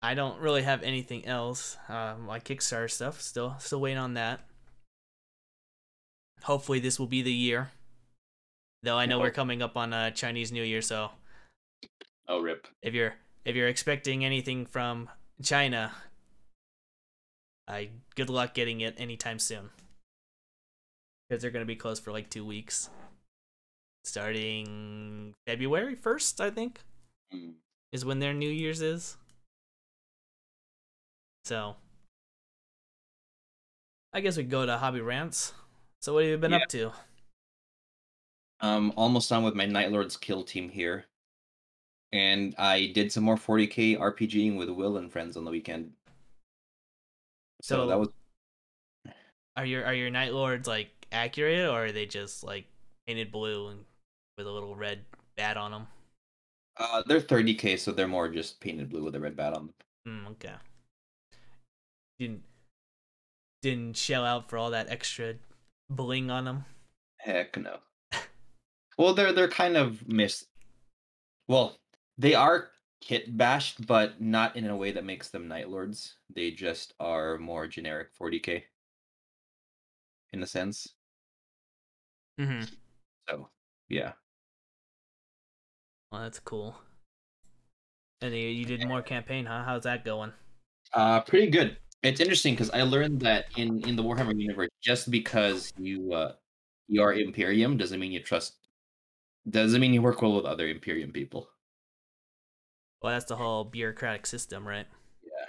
Speaker 1: I don't really have anything else. My Kickstarter stuff, still waiting on that. Hopefully, this will be the year. Though I know we're
Speaker 2: Oh,
Speaker 1: coming up on Chinese New Year, so
Speaker 2: oh, rip.
Speaker 1: if you're expecting anything from China, good luck getting it anytime soon because they're gonna be closed for like 2 weeks, starting February 1st. I think
Speaker 2: Mm.
Speaker 1: is when their New Year's is. So I guess we go to Hobby Rants. So what have you been
Speaker 2: Yeah.
Speaker 1: up to?
Speaker 2: Almost done with my Night Lord's kill team here. And I did some more 40K RPGing with Will and friends on the weekend. So that
Speaker 1: So
Speaker 2: was
Speaker 1: are your Night Lords like accurate, or are they just like painted blue and with a little red bat on them?
Speaker 2: they're 30K, so they're more just painted blue with a red bat on them.
Speaker 1: Okay. Didn't didn't shell out for all that extra bling on them.
Speaker 2: Heck no. Well, they're kind of well, they are kit bashed, but not in a way that makes them Night Lords. They just are more generic 40K in a sense.
Speaker 1: Mm-hmm.
Speaker 2: So yeah.
Speaker 1: Well, that's cool. And you did more campaign, huh? How's that going?
Speaker 2: Pretty good. It's interesting because I learned that in the Warhammer universe, just because you are Imperium doesn't mean you work well with other Imperium people.
Speaker 1: Well, that's the whole bureaucratic system, right?
Speaker 2: Yeah.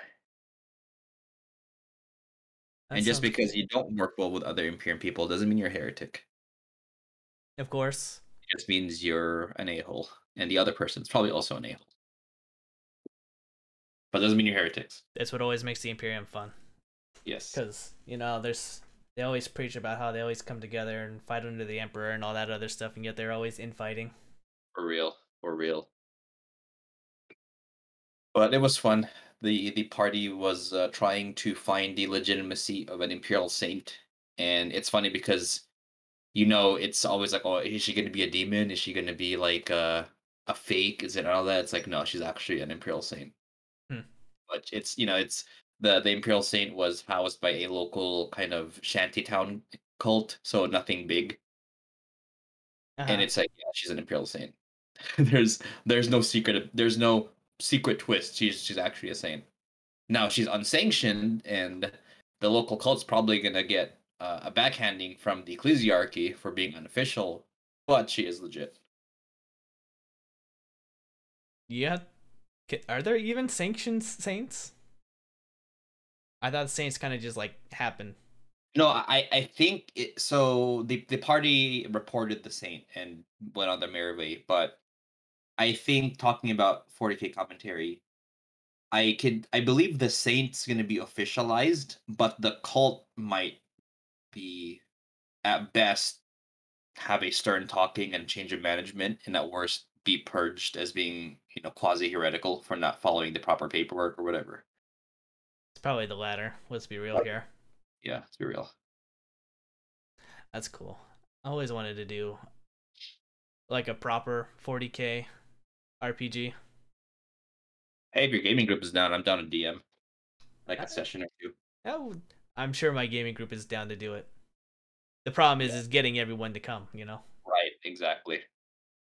Speaker 1: That
Speaker 2: And just
Speaker 1: sounds
Speaker 2: because
Speaker 1: cool.
Speaker 2: you don't work well with other Imperium people doesn't mean you're a heretic.
Speaker 1: Of course.
Speaker 2: It just means you're an a-hole. And the other person's probably also an a-hole. But doesn't mean you're heretics.
Speaker 1: That's what always makes the Imperium fun.
Speaker 2: Yes.
Speaker 1: Because, they always preach about how they always come together and fight under the Emperor and all that other stuff, and yet they're always infighting.
Speaker 2: For real. For real. But it was fun. The party was trying to find the legitimacy of an Imperial Saint. And it's funny because it's always like, oh, is she going to be a demon? Is she going to be like a fake? Is it all that? It's like, no, she's actually an Imperial Saint.
Speaker 1: Hmm.
Speaker 2: But it's the Imperial Saint was housed by a local kind of shantytown cult, so nothing big. And
Speaker 1: Uh-huh.
Speaker 2: it's like, yeah, she's an Imperial Saint. there's there's no secret twist. She's actually a saint. Now she's unsanctioned, and the local cult's probably gonna get a backhanding from the ecclesiarchy for being unofficial, but she is legit.
Speaker 1: Yeah. Are there even sanctioned saints? I thought saints kind of just like happen.
Speaker 2: No, I think so. The party reported the saint and went on their merry way, but I think talking about 40K commentary, I believe the saint's going to be officialized, but the cult might be at best have a stern talking and change of management, and at worst be purged as being quasi heretical for not following the proper paperwork or whatever.
Speaker 1: It's probably the latter. Let's be real here.
Speaker 2: Yeah, let's be real.
Speaker 1: That's cool. I always wanted to do like a proper 40K RPG.
Speaker 2: Hey, if your gaming group is down, I'm down to DM like
Speaker 1: Uh,
Speaker 2: a session or two.
Speaker 1: I'm sure my gaming group is down to do it. The problem is getting everyone to come, you know.
Speaker 2: Right, exactly.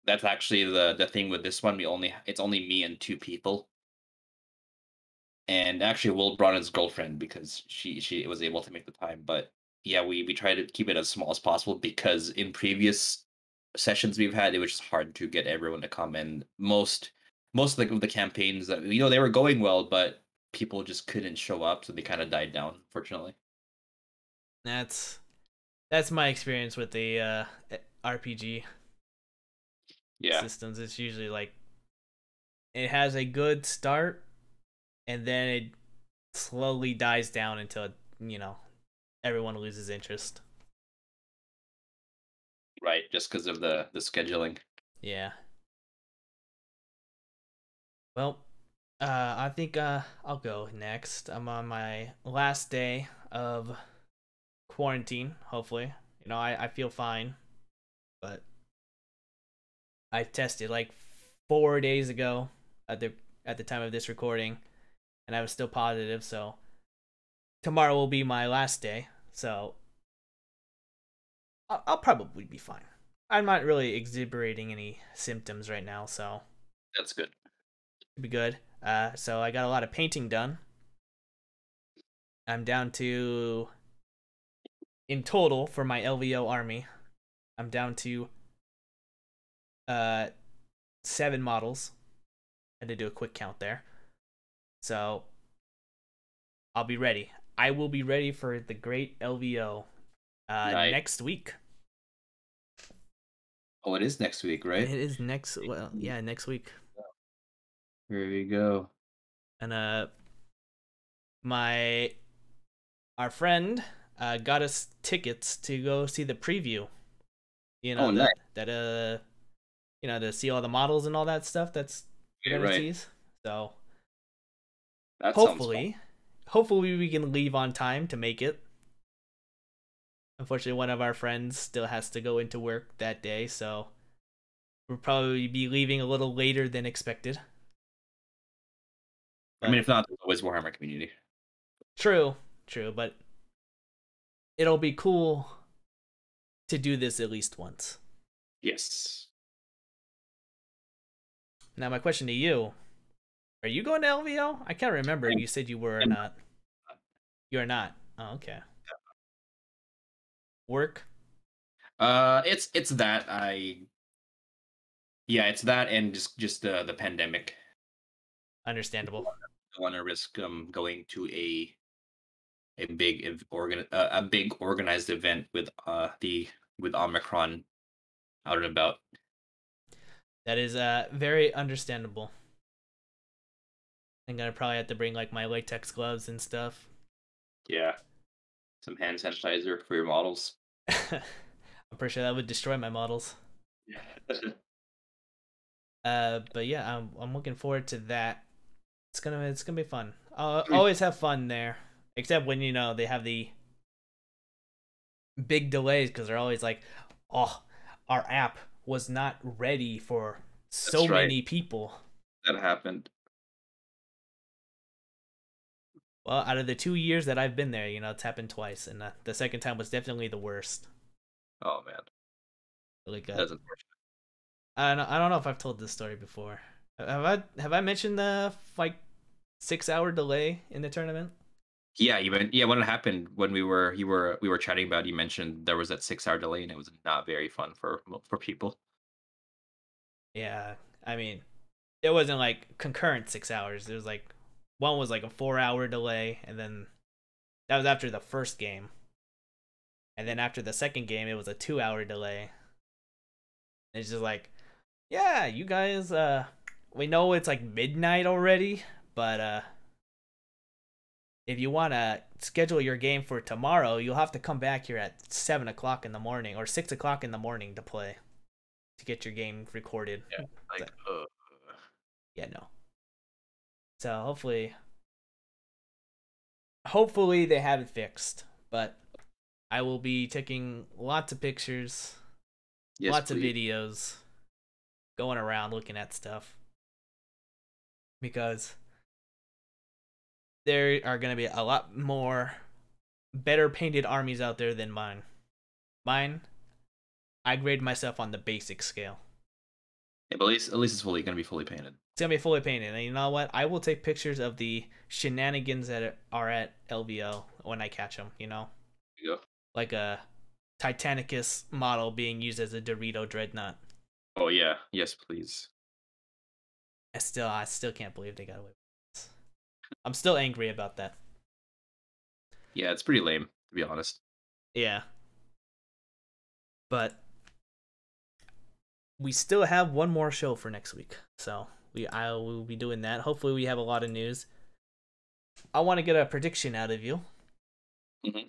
Speaker 2: That's actually the thing with this one. It's only me and two people, and actually Will brought his girlfriend because she was able to make the time. But yeah, we try to keep it as small as possible because in previous sessions we've had, it was just hard to get everyone to come, and most of the campaigns that they were going well, but people just couldn't show up, so they kind of died down, fortunately.
Speaker 1: That's my experience with the RPG
Speaker 2: Yeah,
Speaker 1: systems. It's usually like it has a good start and then it slowly dies down until you know everyone loses interest.
Speaker 2: right. Just because of the scheduling.
Speaker 1: Yeah. Well, I think I'll go next. I'm on my last day of quarantine. Hopefully, I feel fine, but I tested like 4 days ago at the time of this recording, and I was still positive. So tomorrow will be my last day. So I'll probably be fine. I'm not really exhiberating any symptoms right now, so
Speaker 2: That's good.
Speaker 1: it'll be good. So I got a lot of painting done. I'm down to, in total for my LVO army, I'm down to uh 7 models. I had to do a quick count there. So I'll be ready. I will be ready for the great LVO
Speaker 2: Nice.
Speaker 1: next week.
Speaker 2: Oh, it is next week, right?
Speaker 1: It is next week.
Speaker 2: Here we go.
Speaker 1: And my our friend got us tickets to go see the preview.
Speaker 2: Oh, nice.
Speaker 1: To see all the models and all that stuff that's
Speaker 2: Yeah,
Speaker 1: gonna
Speaker 2: right.
Speaker 1: see. So
Speaker 2: That sounds fun.
Speaker 1: hopefully we can leave on time to make it. Unfortunately, one of our friends still has to go into work that day, so we'll probably be leaving a little later than expected.
Speaker 2: I mean, if not, there's always Warhammer community.
Speaker 1: True, but it'll be cool to do this at least once.
Speaker 2: Yes.
Speaker 1: Now, my question to you: are you going to LVO? I can't remember if you said you were or not. You are not. Oh, okay. Work?
Speaker 2: It's that it's that and just the pandemic.
Speaker 1: Understandable.
Speaker 2: I want to risk going to a big organized event with Omicron out and about.
Speaker 1: That is very understandable. I'm gonna probably have to bring like my latex gloves and stuff.
Speaker 2: Yeah, some hand sanitizer for your models.
Speaker 1: I'm pretty sure that would destroy my models. But yeah, I'm looking forward to that. It's gonna be fun. I'll always have fun there, except when they have the big delays because they're always like, Oh, our app was not ready for so
Speaker 2: That's right.
Speaker 1: many people.
Speaker 2: That happened.
Speaker 1: Well, out of the 2 years that I've been there, it's happened twice, and the second time was definitely the worst.
Speaker 2: Oh man,
Speaker 1: Really good.
Speaker 2: that's unfortunate.
Speaker 1: I don't know if I've told this story before. Have I mentioned the like 6 hour delay in the tournament?
Speaker 2: Yeah, when it happened when we were chatting about it, you mentioned there was that 6 hour delay and it was not very fun for people.
Speaker 1: Yeah, I mean, it wasn't like concurrent 6 hours. There was like one was like a 4 hour delay, and then that was after the first game, and then after the second game, it was a 2 hour delay. It's just like, yeah, you guys, we know it's like midnight already, but if you want to schedule your game for tomorrow, you'll have to come back here at 7 o'clock in the morning or 6 o'clock in the morning to play to get your game recorded.
Speaker 2: Yeah, like
Speaker 1: Yeah, no. So hopefully they have it fixed. But I will be taking lots of pictures,
Speaker 2: yes,
Speaker 1: lots of
Speaker 2: please.
Speaker 1: videos, going around looking at stuff because there are going to be a lot more better painted armies out there than mine. Mine, I grade myself on the basic scale.
Speaker 2: Yeah, but at least it's fully gonna be fully painted.
Speaker 1: It's gonna be fully painted, and you know what? I will take pictures of the shenanigans that are at LVO when I catch them.
Speaker 2: There you go.
Speaker 1: Like a Titanicus model being used as a Dorito dreadnought.
Speaker 2: Oh yeah, yes, please.
Speaker 1: I still can't believe they got away with this. I'm still angry about that.
Speaker 2: Yeah, it's pretty lame to be honest.
Speaker 1: Yeah, but we still have one more show for next week, so I will be doing that. Hopefully, we have a lot of news. I want to get a prediction out of you.
Speaker 2: Mm-hmm.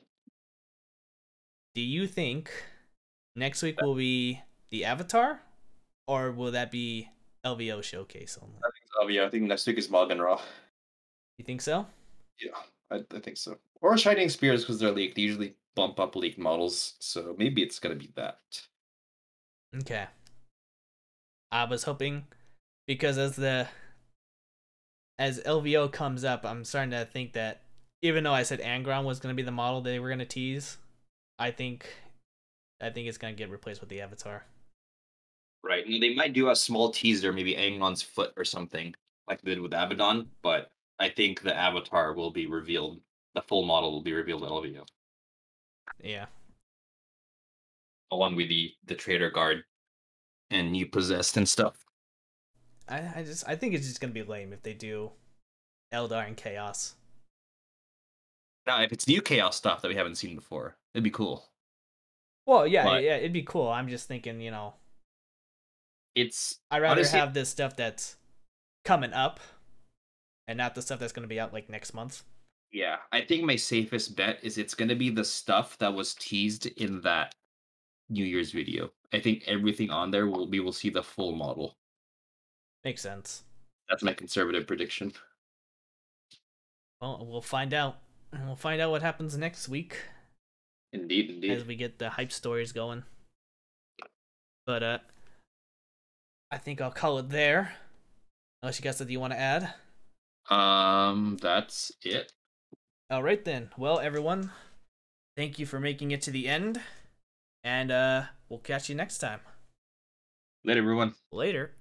Speaker 1: Do you think next week will be the Avatar, or will that be LVO showcase only?
Speaker 2: I think next week is Morgan Raw.
Speaker 1: You think so?
Speaker 2: Yeah, I think so. Or Shining Spears because they're leaked. They usually bump up leaked models, so maybe it's gonna be that.
Speaker 1: Okay. I was hoping because as LVO comes up, I'm starting to think that even though I said Angron was going to be the model they were going to tease, I think it's going to get replaced with the Avatar.
Speaker 2: Right. And they might do a small teaser, maybe Aegon's foot or something, like they did with Abaddon, but I think the avatar will be revealed. The full model will be revealed at LVO,
Speaker 1: Yeah.
Speaker 2: along with the Trader Guard and New Possessed and stuff.
Speaker 1: I think it's just going to be lame if they do Eldar and Chaos.
Speaker 2: Now, if it's new Chaos stuff that we haven't seen before, it'd be cool.
Speaker 1: Well, yeah,
Speaker 2: But
Speaker 1: yeah, it'd be cool. I'm just thinking,
Speaker 2: it's
Speaker 1: I'd rather
Speaker 2: honestly,
Speaker 1: have this stuff that's coming up and not the stuff that's going to be out like next month.
Speaker 2: yeah, I think my safest bet is it's going to be the stuff that was teased in that New Year's video. I think everything on there we will see the full model.
Speaker 1: Makes sense.
Speaker 2: That's my conservative prediction.
Speaker 1: Well, we'll find out. And we'll find out what happens next week
Speaker 2: Indeed, indeed.
Speaker 1: as we get the hype stories going. But I think I'll call it there. Unless you got something you want to add.
Speaker 2: That's it.
Speaker 1: All right then. Well, everyone, thank you for making it to the end, and we'll catch you next time.
Speaker 2: Later, everyone.
Speaker 1: Later.